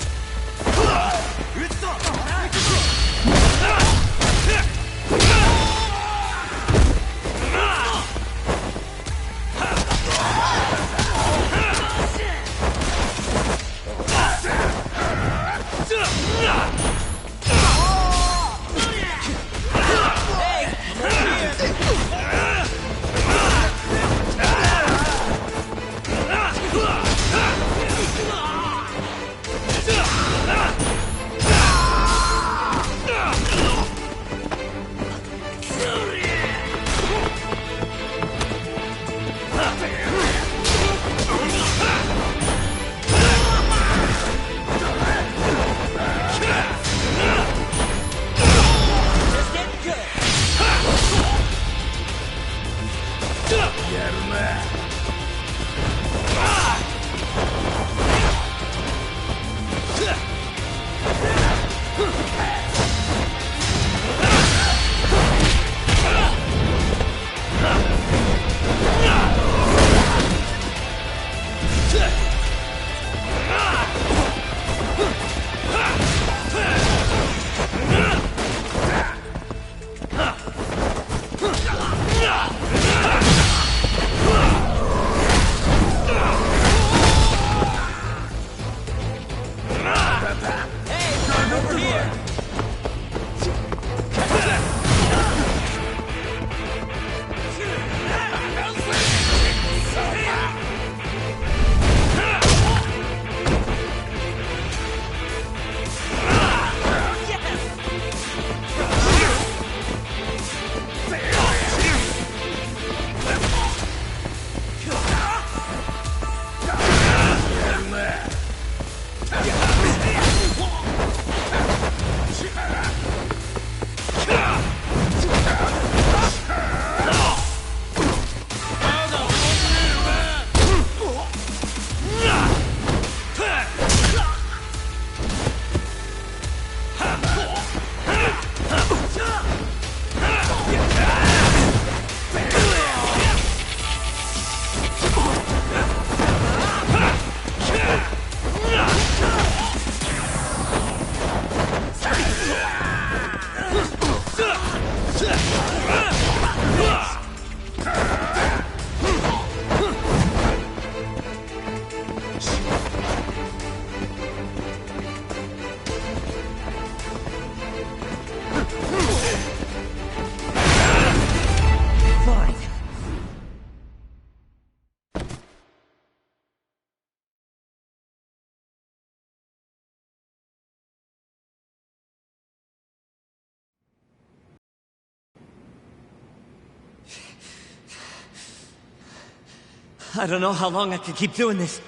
I don't know how long I can keep doing this.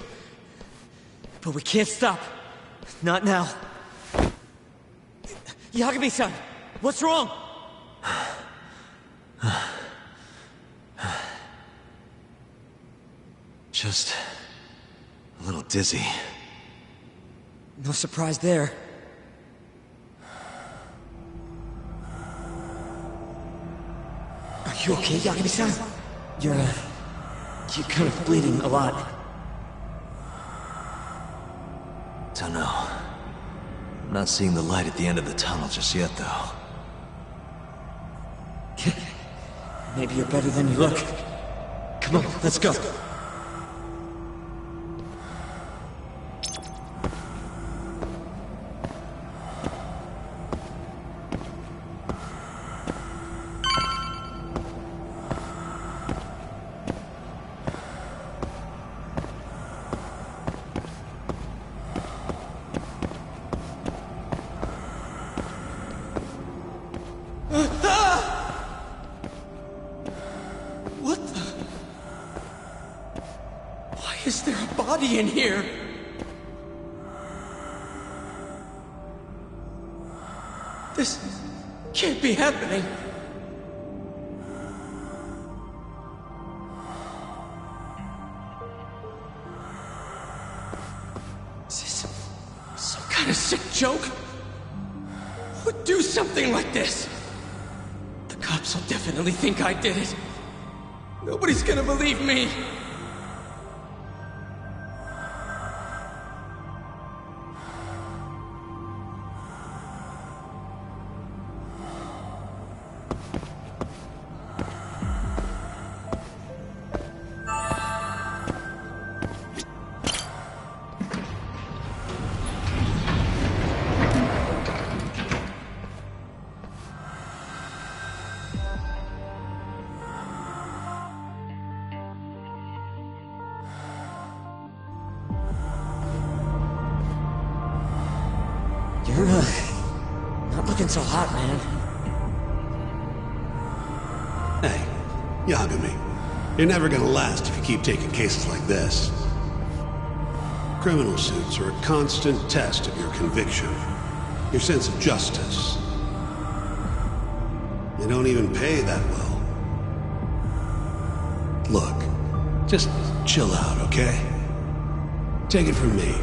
But we can't stop. Not now. Yagami-san, what's wrong? Just a little dizzy. No surprise there. Are you okay, Yagami-san? You're kind of bleeding a lot. Don't know. I'm not seeing the light at the end of the tunnel just yet, though. Maybe you're better than you look. Come on, let's go. What the? Why is there a body in here? This can't be happening. Is this some kind of sick joke? Who would do something like this? The cops will definitely think I did it. Nobody's gonna believe me. You're, not looking so hot, man. Hey, Yagami. You're never gonna last if you keep taking cases like this. Criminal suits are a constant test of your conviction, your sense of justice. They don't even pay that well. Look, just chill out, okay? Take it from me.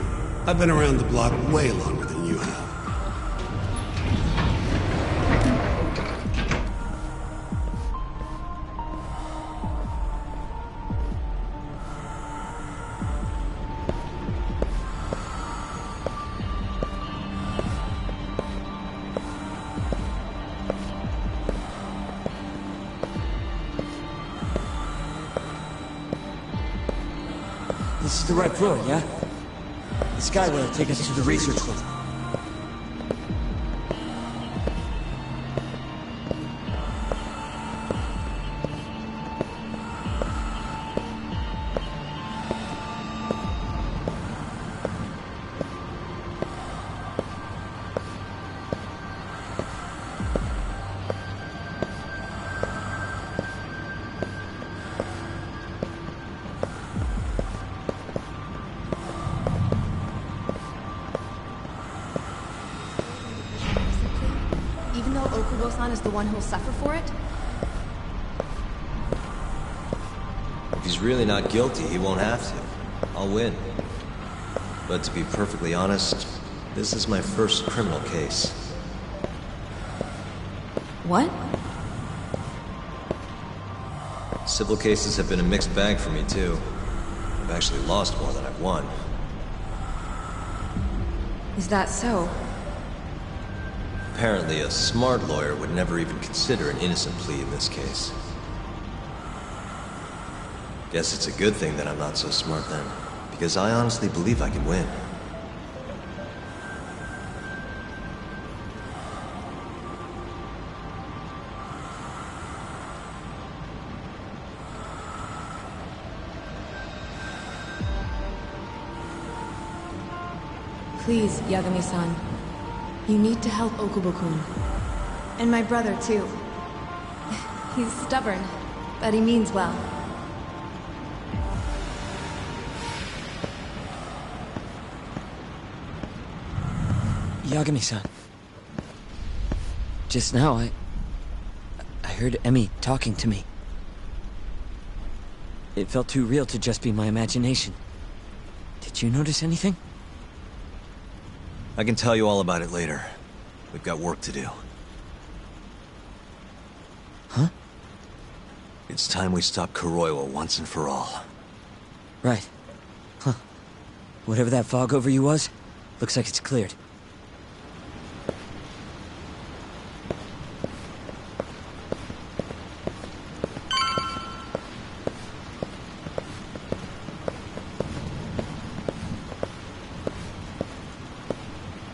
I've been around the block way longer than you have. This is the right road, yeah? The Skyway will take us to the research room. Even though Okubo-san is the one who'll suffer for it? If he's really not guilty, he won't have to. I'll win. But to be perfectly honest, this is my first criminal case. What? Civil cases have been a mixed bag for me, too. I've actually lost more than I've won. Is that so? Apparently, a smart lawyer would never even consider an innocent plea in this case. Guess it's a good thing that I'm not so smart then, because I honestly believe I can win. Please, Yagami-san. You need to help Okubo-kun. And my brother, too. He's stubborn, but he means well. Yagami-san. Just now, I heard Emmy talking to me. It felt too real to just be my imagination. Did you notice anything? I can tell you all about it later. We've got work to do. Huh? It's time we stop Kuroiwa once and for all. Right. Huh. Whatever that fog over you was, looks like it's cleared.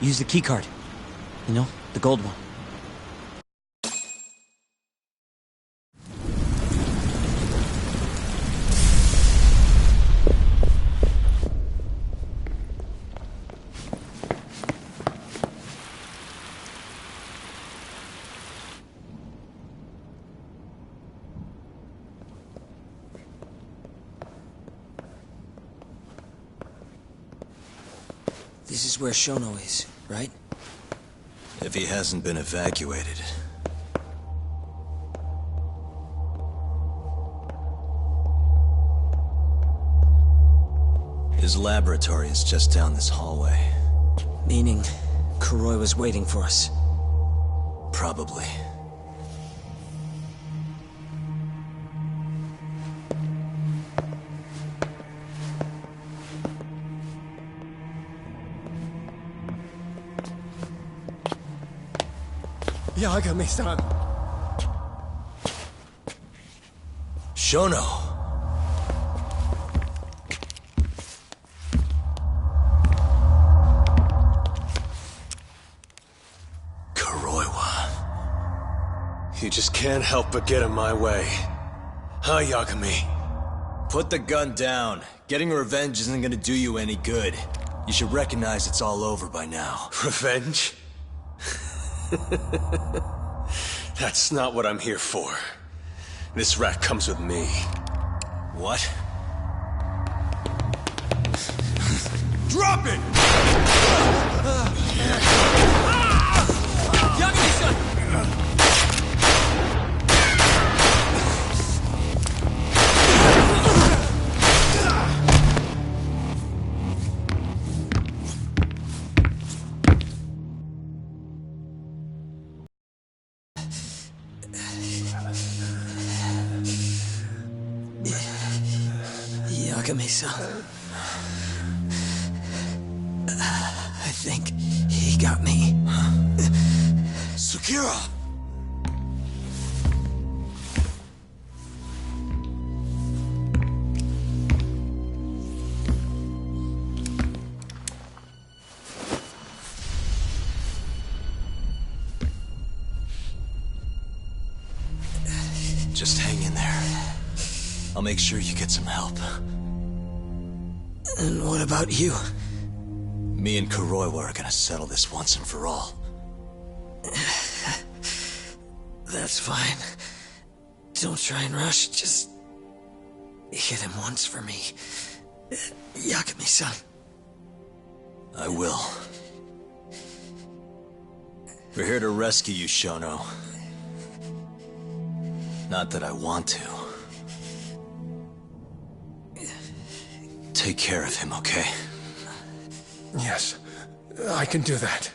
Use the keycard. You know, the gold one. This is where Shono is, right? If he hasn't been evacuated. His laboratory is just down this hallway. Meaning, Kuroi was waiting for us. Probably. Yagami-san. Shono. Kuroiwa. You just can't help but get in my way. Huh, Yagami? Put the gun down. Getting revenge isn't gonna do you any good. You should recognize it's all over by now. Revenge? That's not what I'm here for. This rat comes with me. What? Drop it! Yagami-san! Yagami-san. I think he got me. Sukira! Just hang in there. I'll make sure you get some help. And what about you? Me and Kuroiwa are gonna settle this once and for all. That's fine. Don't try and rush, just hit him once for me. Yagami-san. I will. We're here to rescue you, Shono. Not that I want to. Take care of him, okay? Yes, I can do that.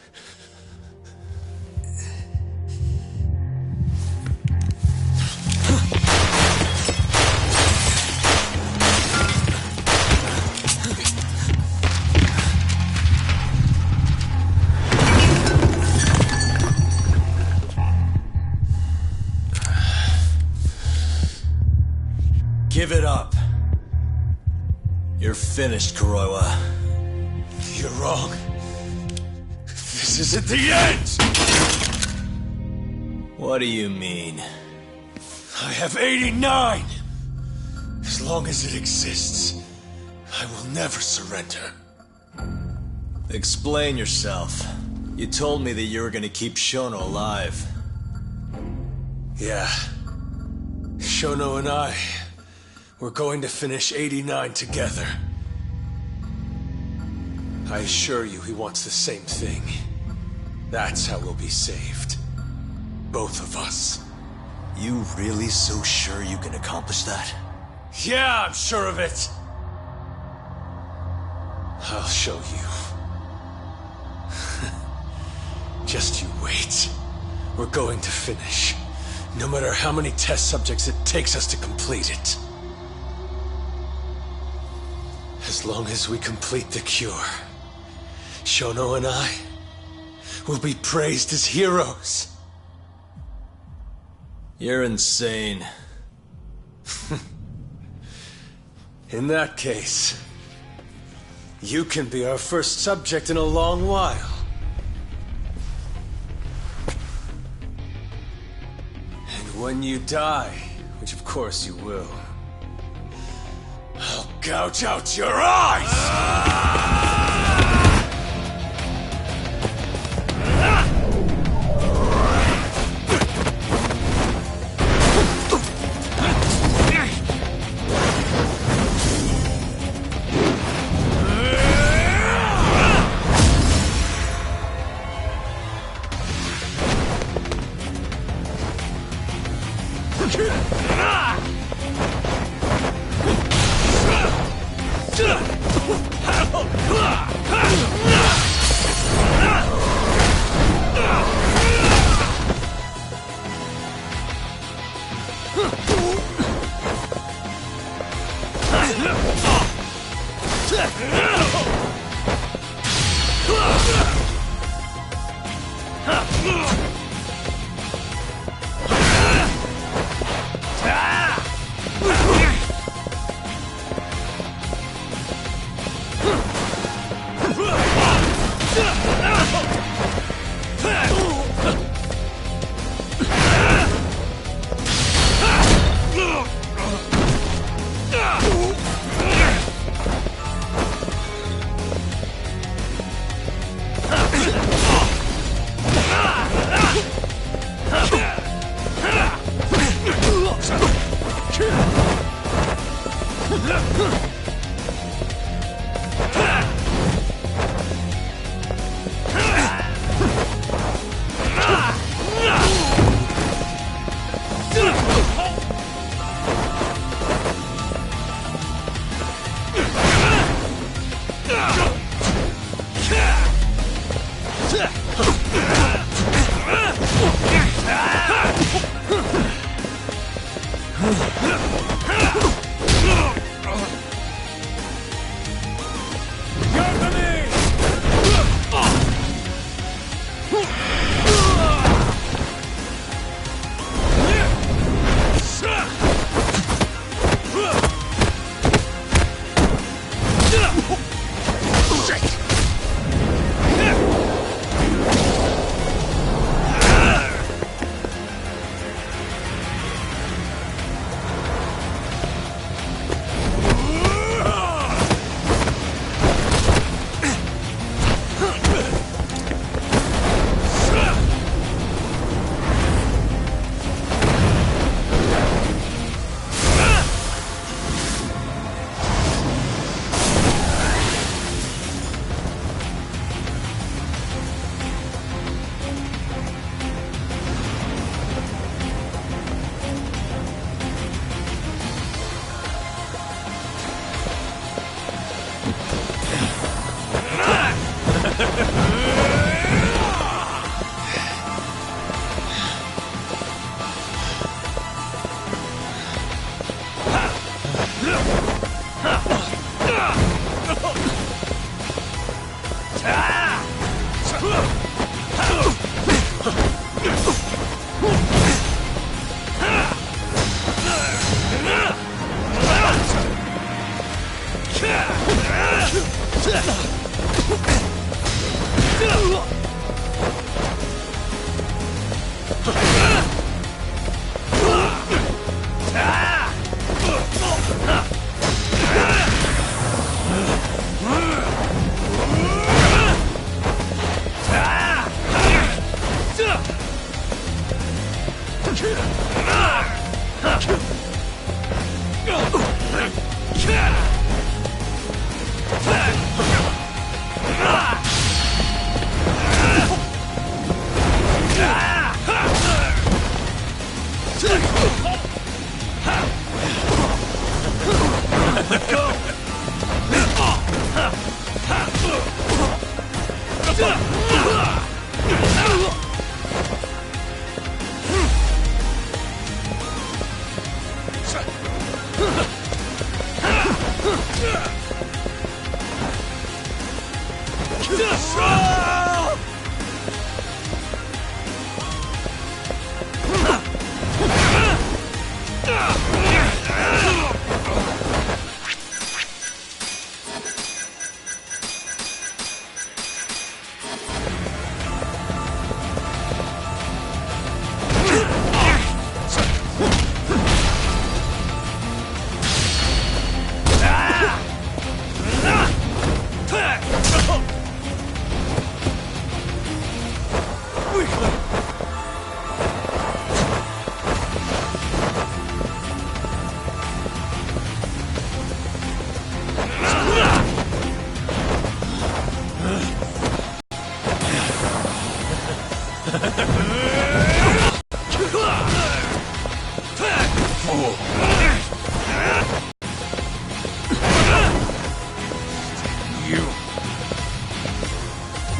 Give it up. You're finished, Kuroiwa. You're wrong. This isn't the end! What do you mean? I have 89! As long as it exists, I will never surrender. Explain yourself. You told me that you were gonna keep Shono alive. Yeah. Shono and I, we're going to finish 89 together. I assure you he wants the same thing. That's how we'll be saved. Both of us. You really so sure you can accomplish that? Yeah, I'm sure of it. I'll show you. Just you wait. We're going to finish. No matter how many test subjects it takes us to complete it. As long as we complete the cure, Shono and I will be praised as heroes. You're insane. In that case, you can be our first subject in a long while. And when you die, which of course you will, I'll gouge out your eyes!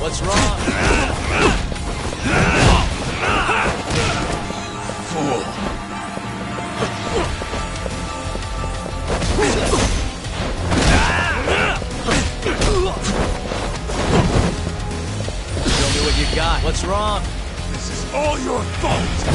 What's wrong? Fool. Show me what you got. What's wrong? This is all your fault.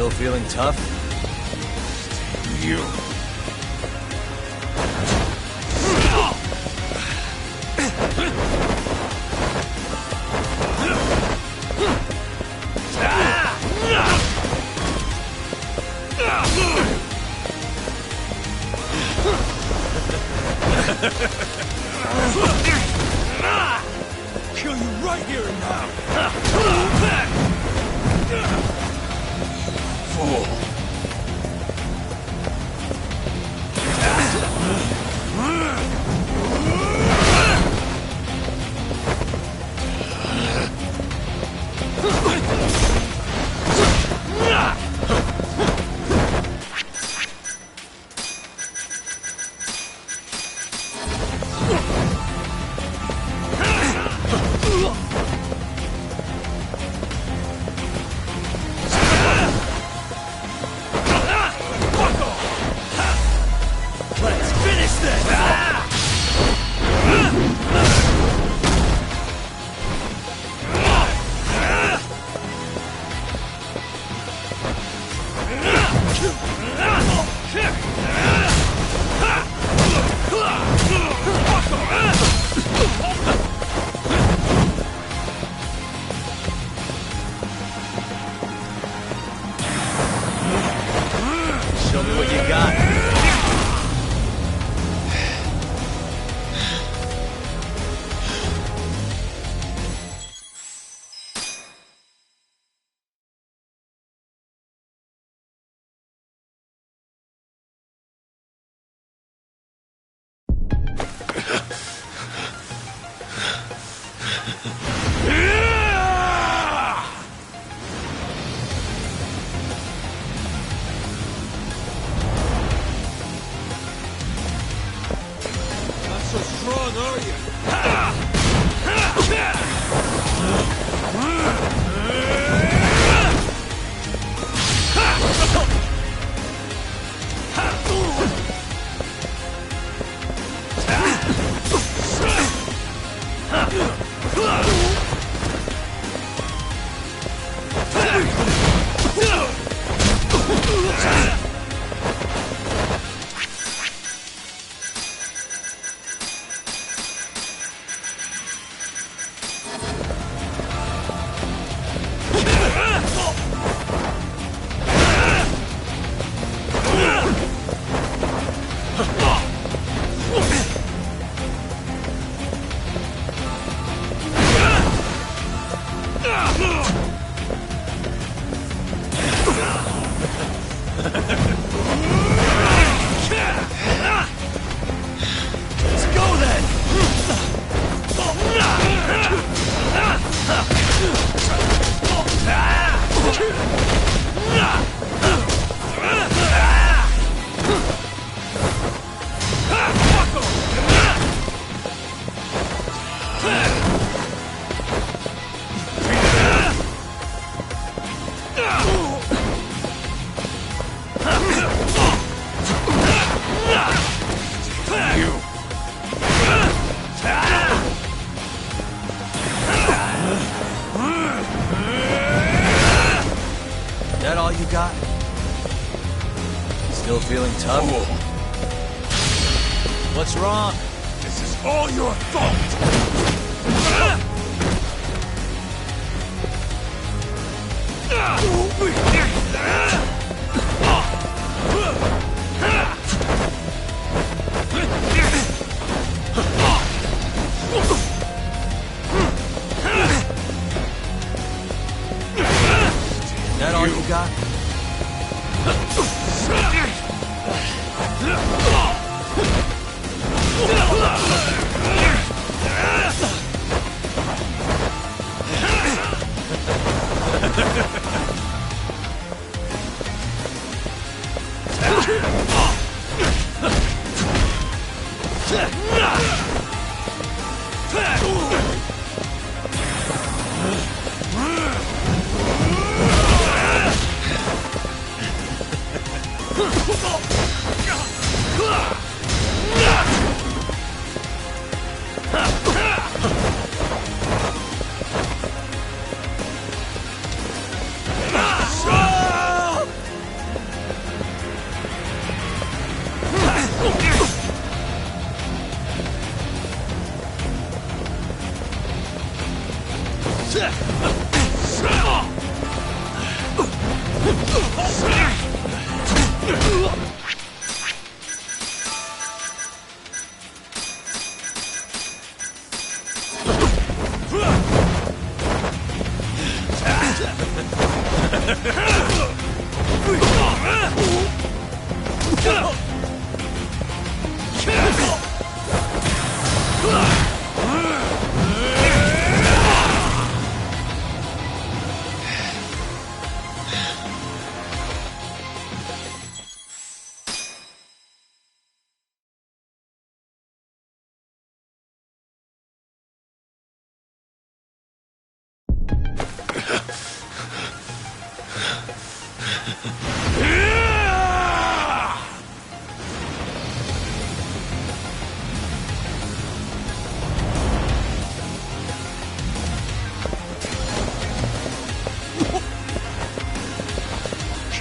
Still feeling tough? You. Kill you right here and now. Fool. Let's finish this! Show me what you got. Not so strong, are you? Let's go then! That all you got? Still feeling tough? What's wrong? This is all your fault! That all you got?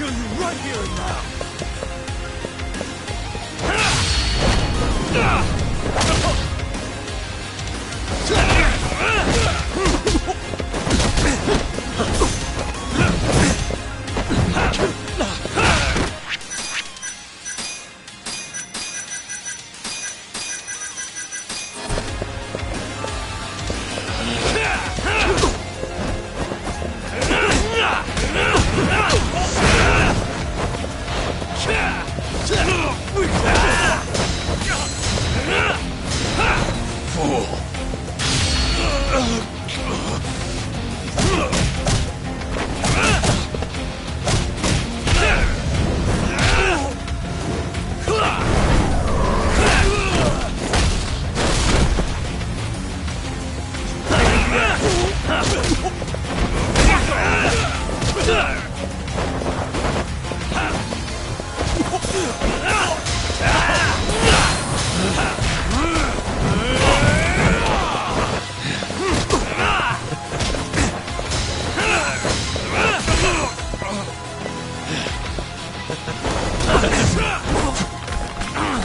Kill you right here and now!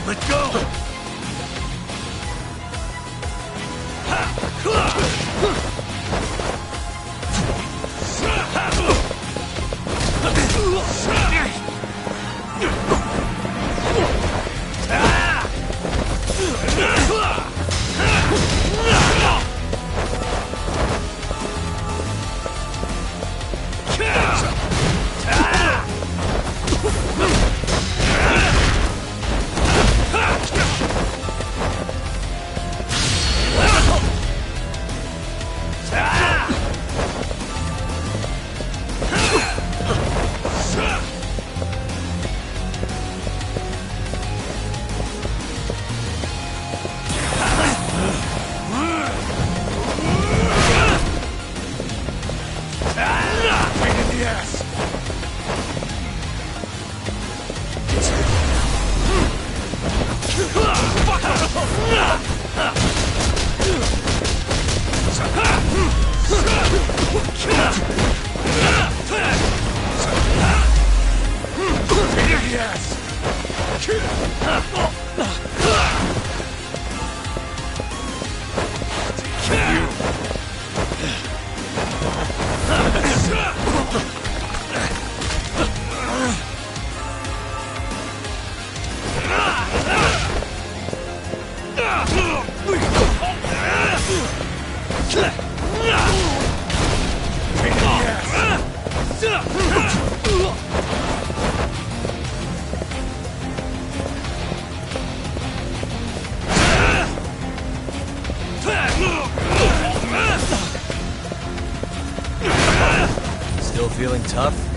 Let go! Still feeling tough?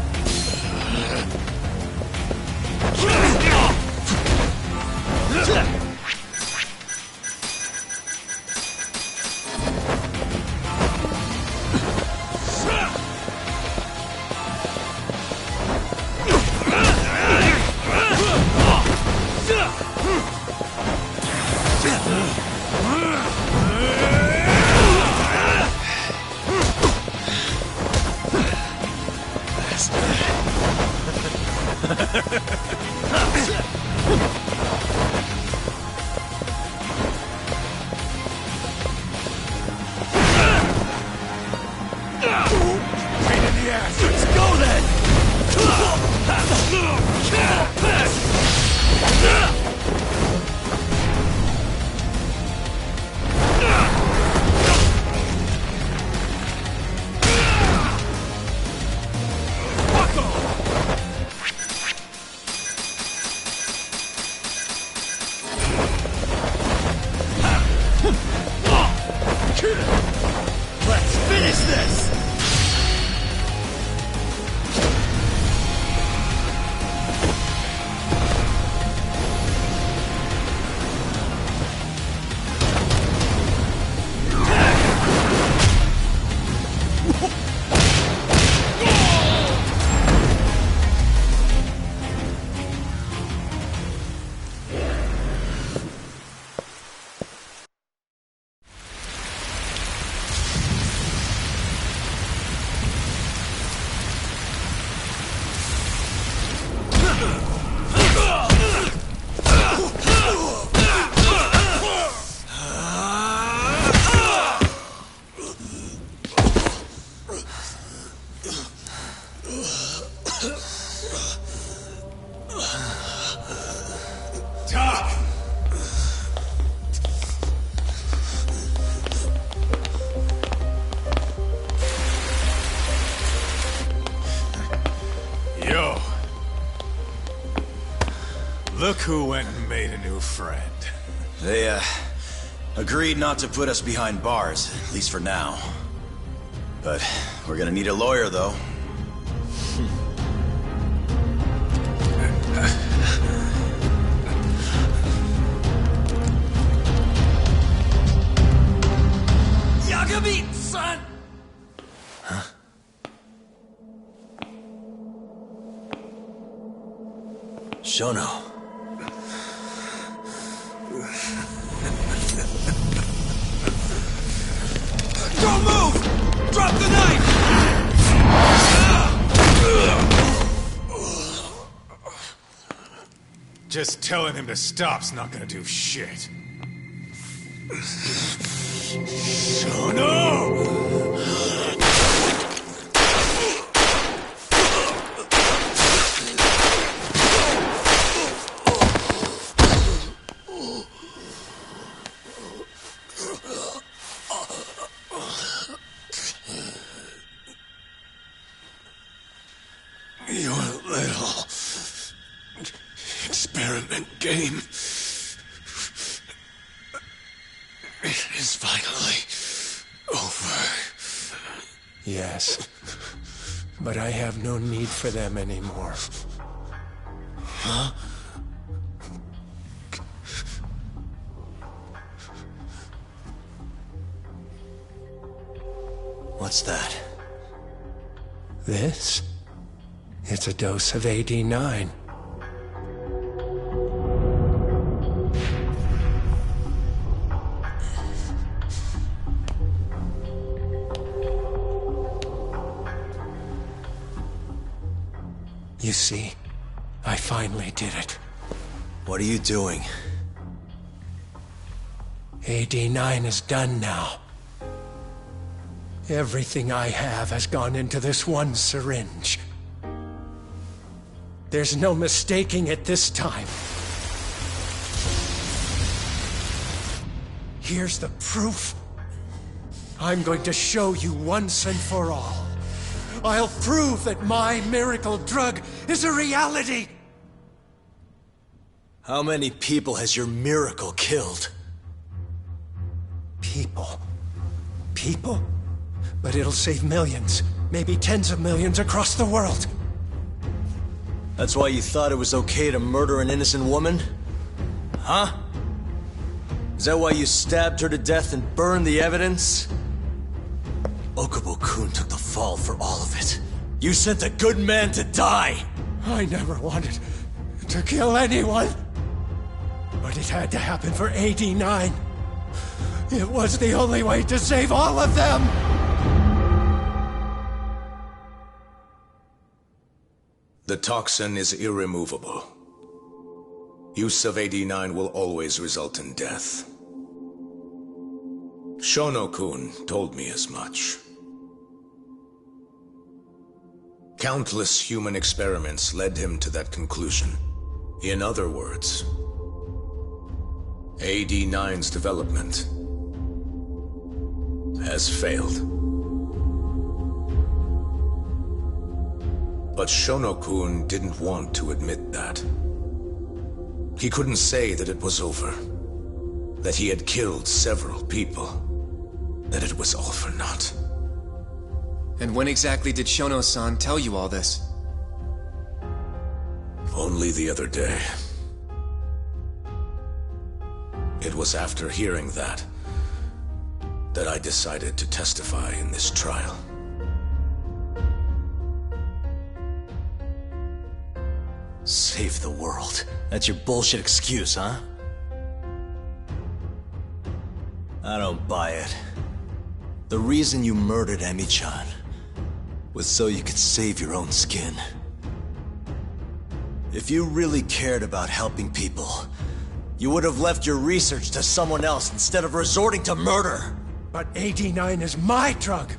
Pain in the ass! Let's go then! Let's finish this! Doc! Yo. Look who went and made a new friend. They, agreed not to put us behind bars, at least for now. But we're gonna need a lawyer, though. Yagami, son! Shono. Don't move! Drop the knife! Just telling him to stop's not gonna do shit. Your little experiment game is finally over. Yes, but I have no need for them anymore. Huh? What's that? This? It's a dose of AD9. You see, I finally did it. What are you doing? AD9 is done now. Everything I have has gone into this one syringe. There's no mistaking it this time. Here's the proof. I'm going to show you once and for all. I'll prove that my miracle drug is a reality! How many people has your miracle killed? People. People? But it'll save millions, maybe tens of millions across the world. That's why you thought it was okay to murder an innocent woman? Huh? Is that why you stabbed her to death and burned the evidence? Okubo-kun took the fall for all of it. You sent a good man to die! I never wanted to kill anyone. But it had to happen for AD9. It was the only way to save all of them! The toxin is irremovable. Use of AD9 will always result in death. Shono-kun told me as much. Countless human experiments led him to that conclusion. In other words, AD-9's development has failed. But Shono-kun didn't want to admit that. He couldn't say that it was over, that he had killed several people, that it was all for naught. And when exactly did Shono-san tell you all this? Only the other day. It was after hearing that I decided to testify in this trial. Save the world. That's your bullshit excuse, huh? I don't buy it. The reason you murdered Emi-chan was so you could save your own skin. If you really cared about helping people, you would have left your research to someone else instead of resorting to murder. But AD-9 is my drug.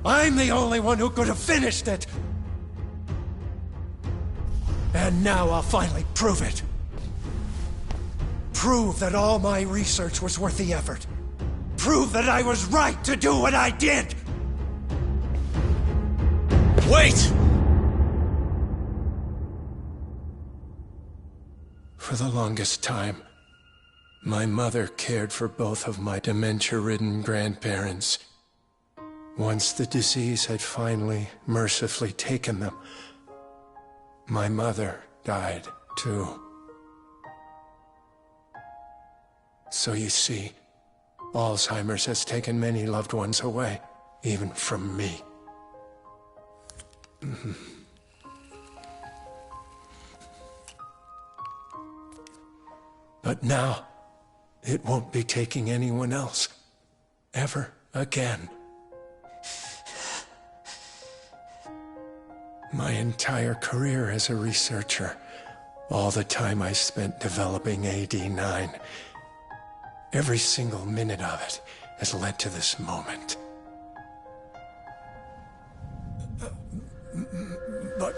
I'm the only one who could have finished it. And now I'll finally prove it. Prove that all my research was worth the effort. Prove that I was right to do what I did! Wait! For the longest time, my mother cared for both of my dementia-ridden grandparents. Once the disease had finally, mercifully taken them, my mother died, too. So you see, Alzheimer's has taken many loved ones away, even from me. But now, it won't be taking anyone else, ever again. My entire career as a researcher, all the time I spent developing AD-9, every single minute of it has led to this moment. But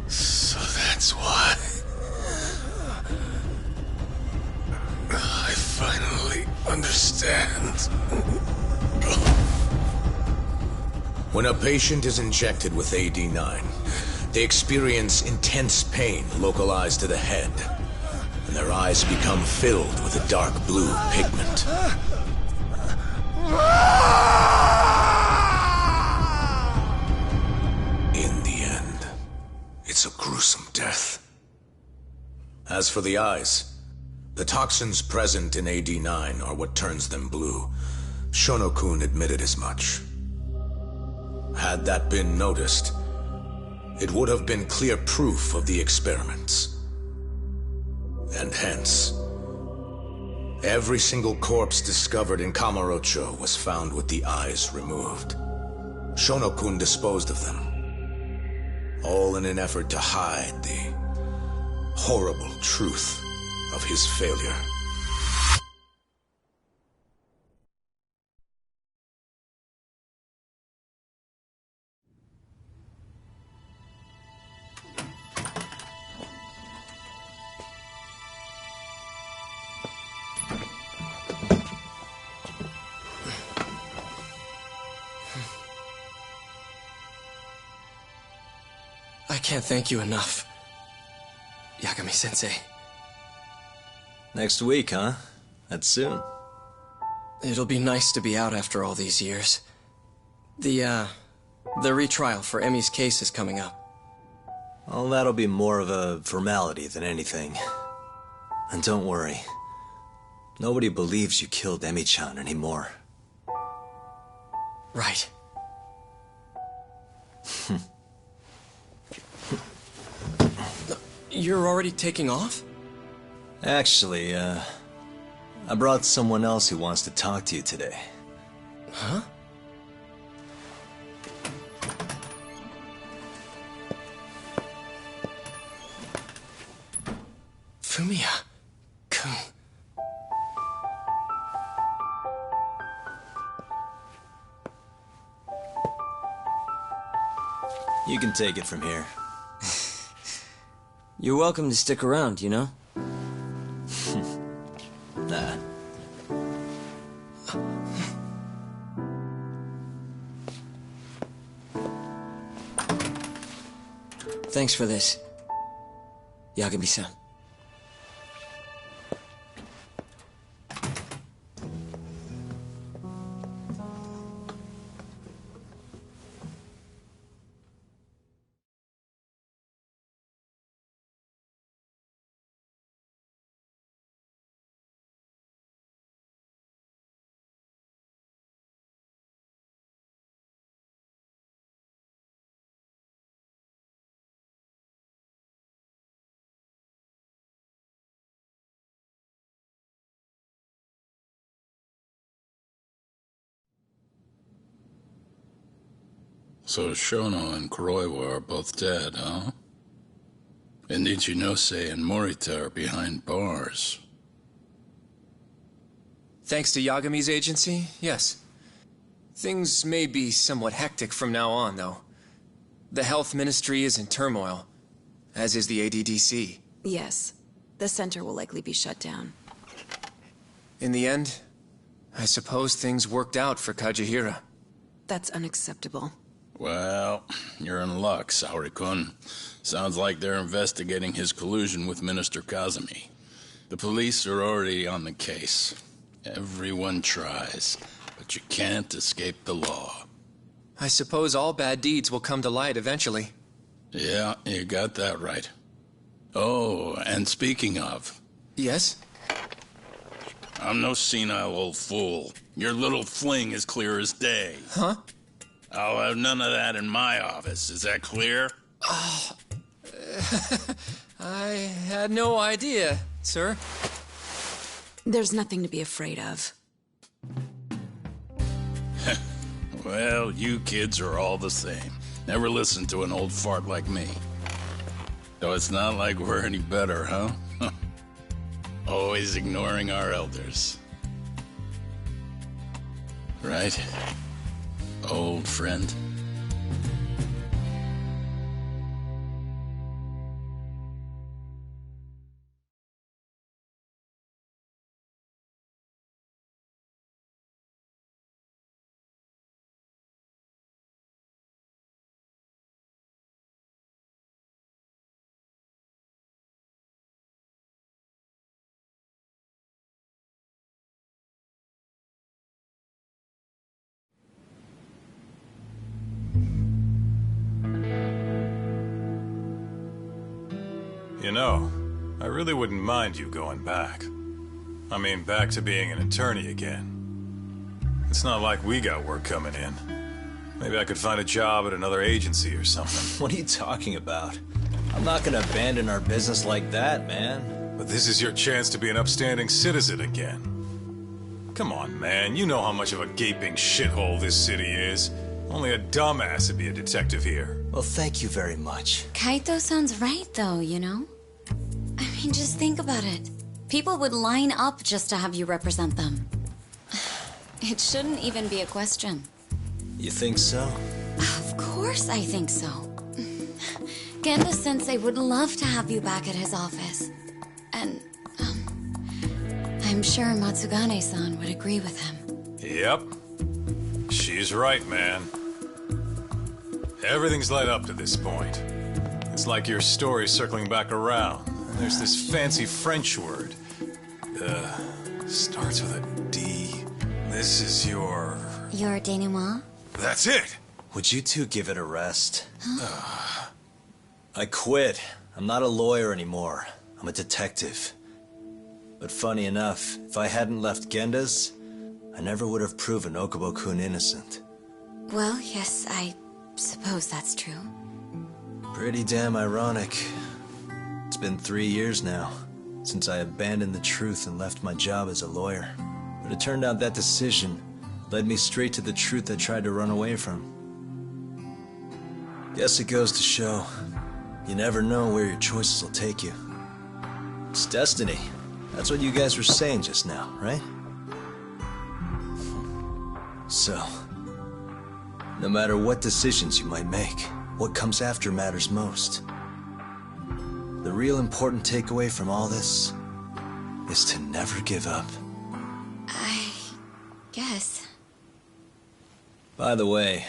So that's why I finally understand. When a patient is injected with AD-9, they experience intense pain localized to the head, and their eyes become filled with a dark blue pigment. In the end, it's a gruesome death. As for the eyes, the toxins present in AD-9 are what turns them blue. Shono-kun admitted as much. Had that been noticed, it would have been clear proof of the experiments. And hence, every single corpse discovered in Kamurocho was found with the eyes removed. Shono-kun disposed of them, all in an effort to hide the horrible truth of his failure. I can't thank you enough, Yagami-sensei. Next week, huh? That's soon. It'll be nice to be out after all these years. The retrial for Emi's case is coming up. Well, that'll be more of a formality than anything. And don't worry. Nobody believes you killed Emi-chan anymore. Right. You're already taking off? Actually, I brought someone else who wants to talk to you today. Huh? Fumiya-kun. You can take it from here. You're welcome to stick around, you know? Nah. Thanks for this, Yagami-san. So Shono and Kuroiwa are both dead, huh? And Ichinose and Morita are behind bars. Thanks to Yagami's agency, yes. Things may be somewhat hectic from now on, though. The health ministry is in turmoil, as is the ADDC. Yes. The center will likely be shut down. In the end, I suppose things worked out for Kajihira. That's unacceptable. Well, you're in luck, Saori-kun. Sounds like they're investigating his collusion with Minister Kazumi. The police are already on the case. Everyone tries, but you can't escape the law. I suppose all bad deeds will come to light eventually. Yeah, you got that right. Oh, and speaking of... Yes? I'm no senile old fool. Your little fling is clear as day. Huh? I'll have none of that in my office. Is that clear? I had no idea, sir. There's nothing to be afraid of. Well, you kids are all the same. Never listen to an old fart like me. Though it's not like we're any better, huh? Always ignoring our elders. Right? Old friend. You know, I really wouldn't mind you going back. I mean, back to being an attorney again. It's not like we got work coming in. Maybe I could find a job at another agency or something. What are you talking about? I'm not gonna abandon our business like that, man. But this is your chance to be an upstanding citizen again. Come on, man. You know how much of a gaping shithole this city is. Only a dumbass would be a detective here. Well, thank you very much. Kaito sounds right, though, you know? I mean, just think about it. People would line up just to have you represent them. It shouldn't even be a question. You think so? Of course I think so. Genda-sensei would love to have you back at his office. And, I'm sure Matsugane-san would agree with him. Yep. She's right, man. Everything's led up to this point. It's like your story's circling back around. And there's this fancy French word. Starts with a D. This is your... Your denouement? That's it! Would you two give it a rest? Huh? I quit. I'm not a lawyer anymore. I'm a detective. But funny enough, if I hadn't left Genda's, I never would have proven Okubo-kun innocent. Well, yes, I suppose that's true. Pretty damn ironic. It's been 3 years now, since I abandoned the truth and left my job as a lawyer. But it turned out that decision led me straight to the truth I tried to run away from. Guess it goes to show, you never know where your choices will take you. It's destiny. That's what you guys were saying just now, right? So, no matter what decisions you might make, what comes after matters most. The real important takeaway from all this is to never give up. I guess. By the way...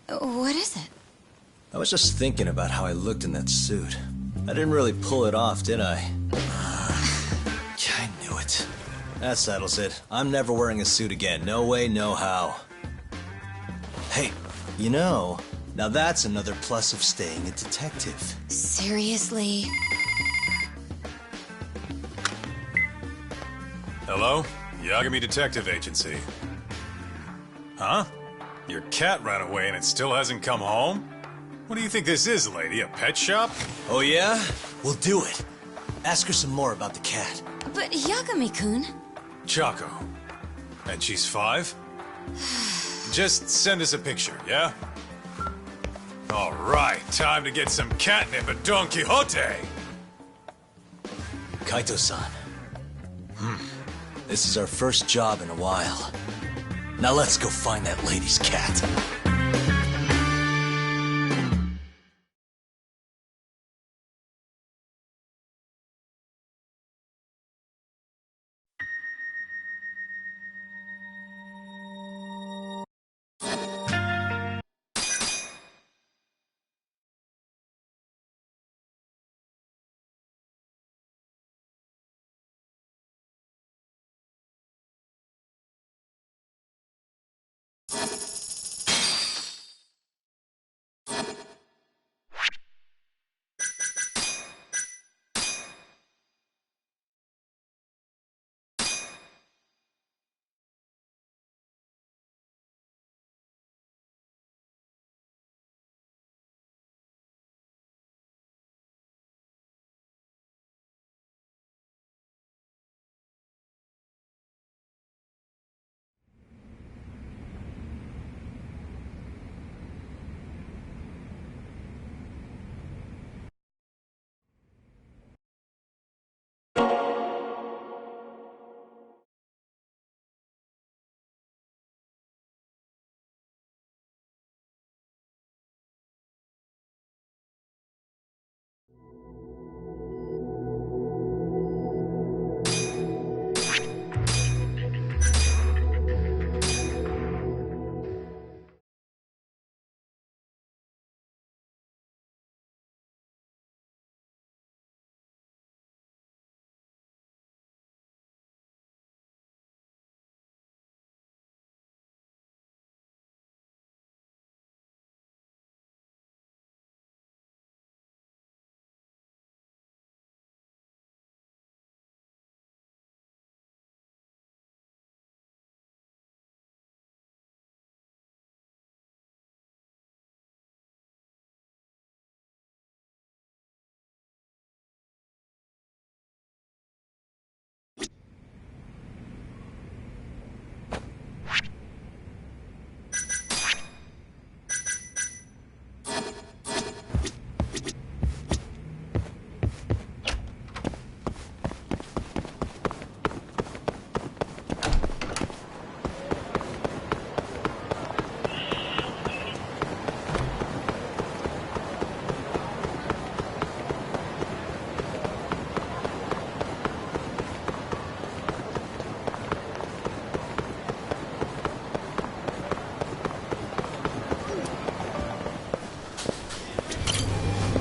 What is it? I was just thinking about how I looked in that suit. I didn't really pull it off, did I? I knew it. That settles it. I'm never wearing a suit again. No way, no how. Hey, you know, now that's another plus of staying a detective. Seriously? Hello? Yagami Detective Agency. Huh? Your cat ran away and it still hasn't come home? What do you think this is, lady? A pet shop? Oh yeah? We'll do it. Ask her some more about the cat. But Yagami-kun... Choco. And she's 5? Just send us a picture, yeah? All right, time to get some catnip at Don Quixote! Kaito-san. This is our first job in a while. Now let's go find that lady's cat.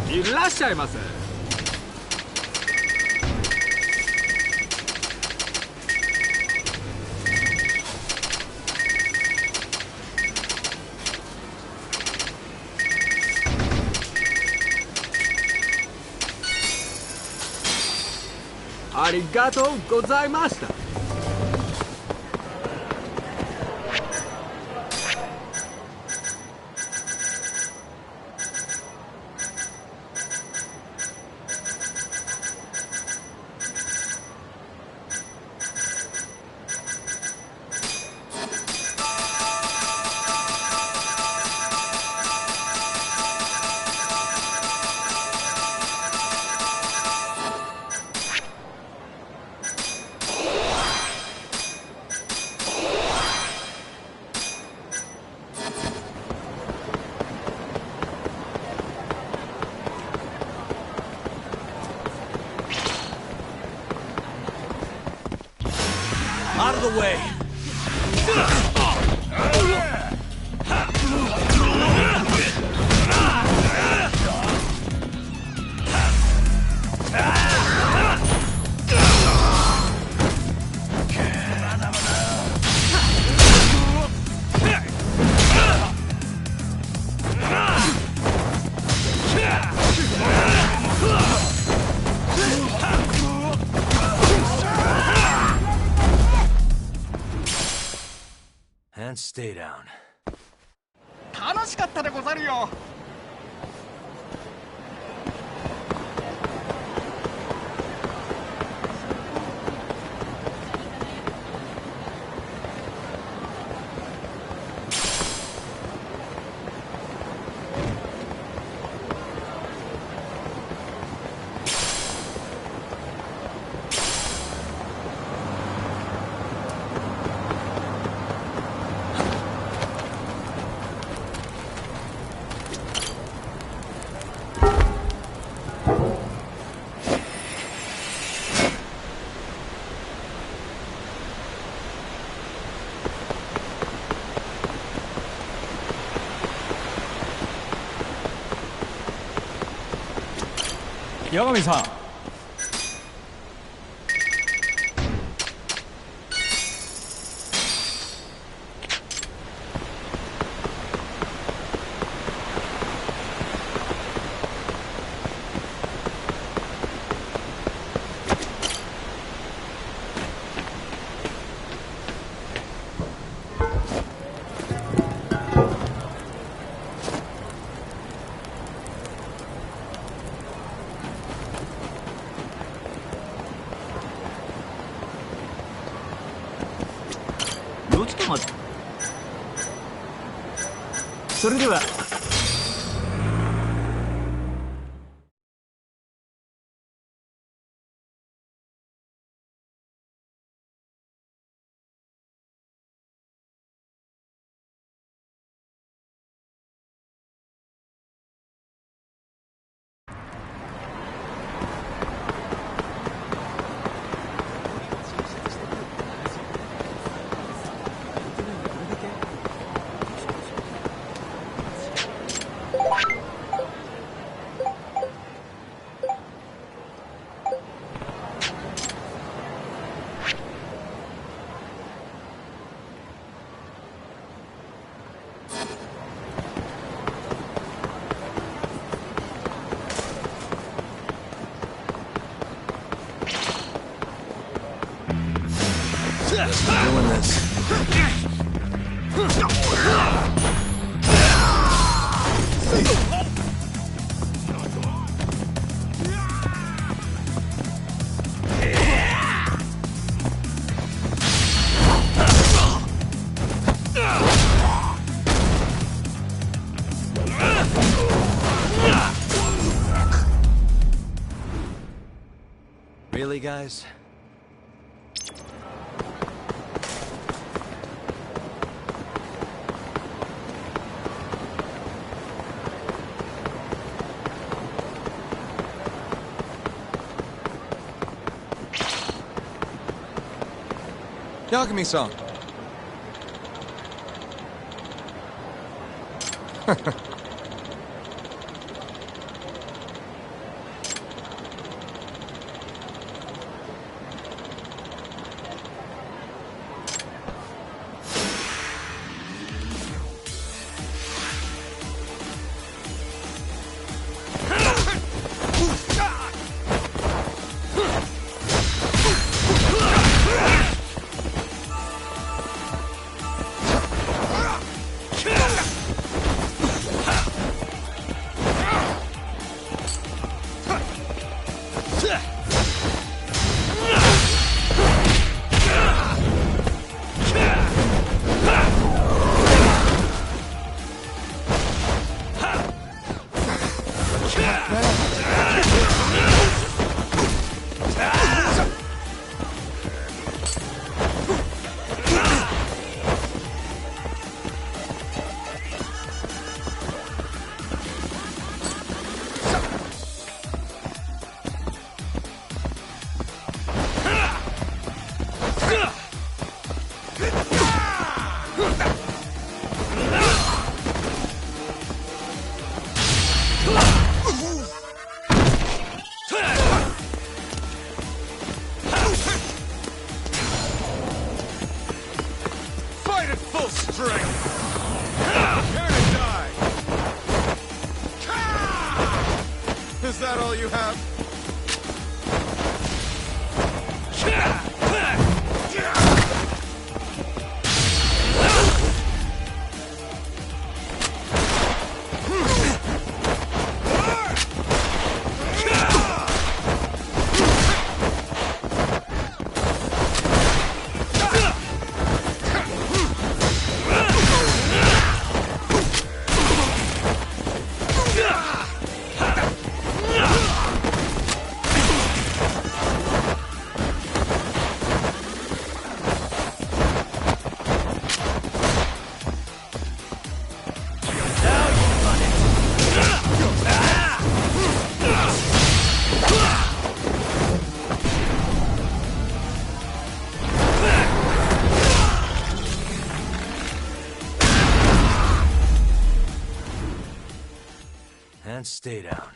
いらっしゃいませ。ありがとうございました。of the way! And stay down. 楽しかったでござるよ。八神さん。それでは。Doing this. Really, guys? Yagami-san. Is that all you have? And stay down.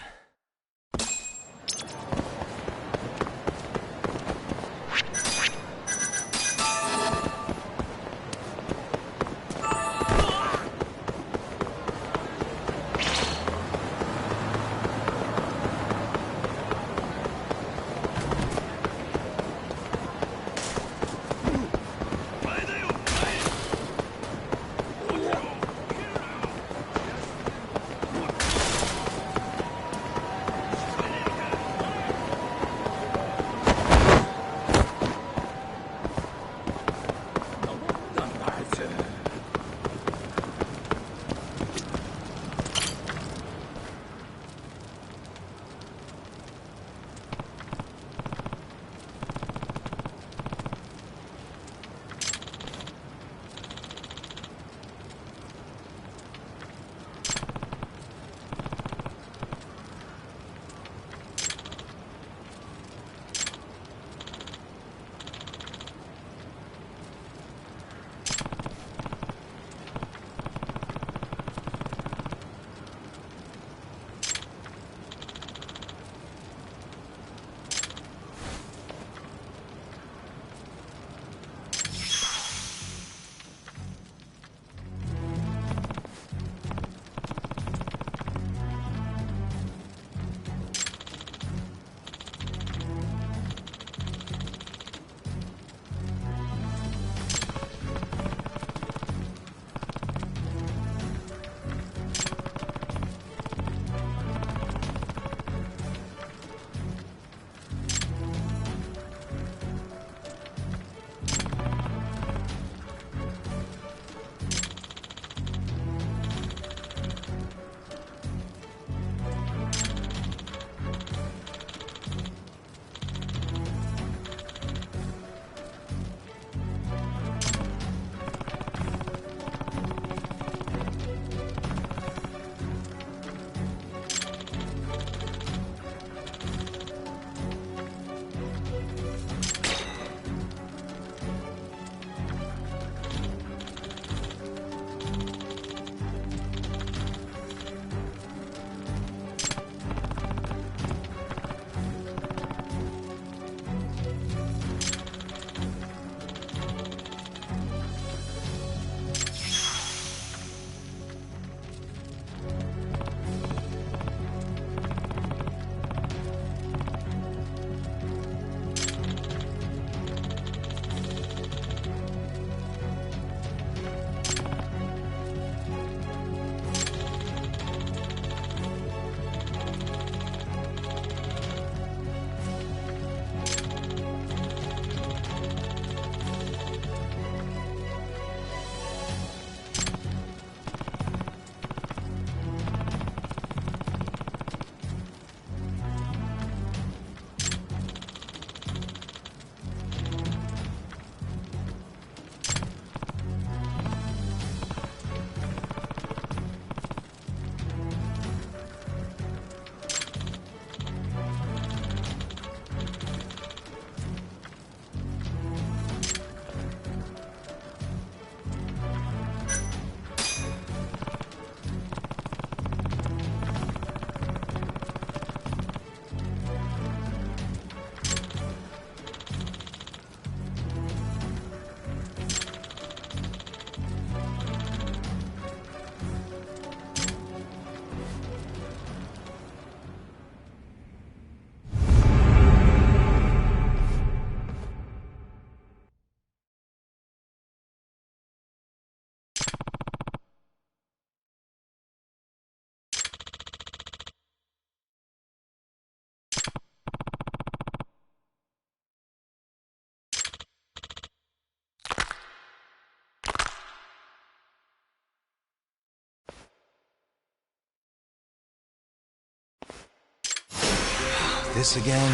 This again?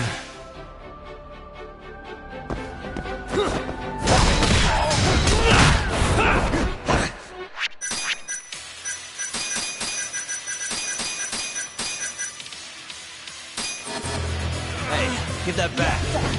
Hey, give that back.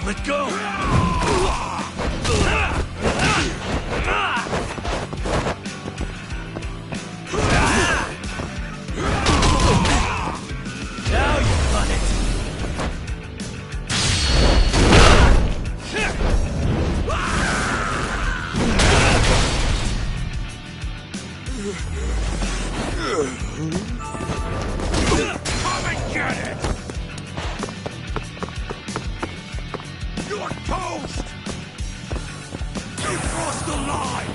Let go! Now you've done it! Come and get it! You're toast! You crossed the line!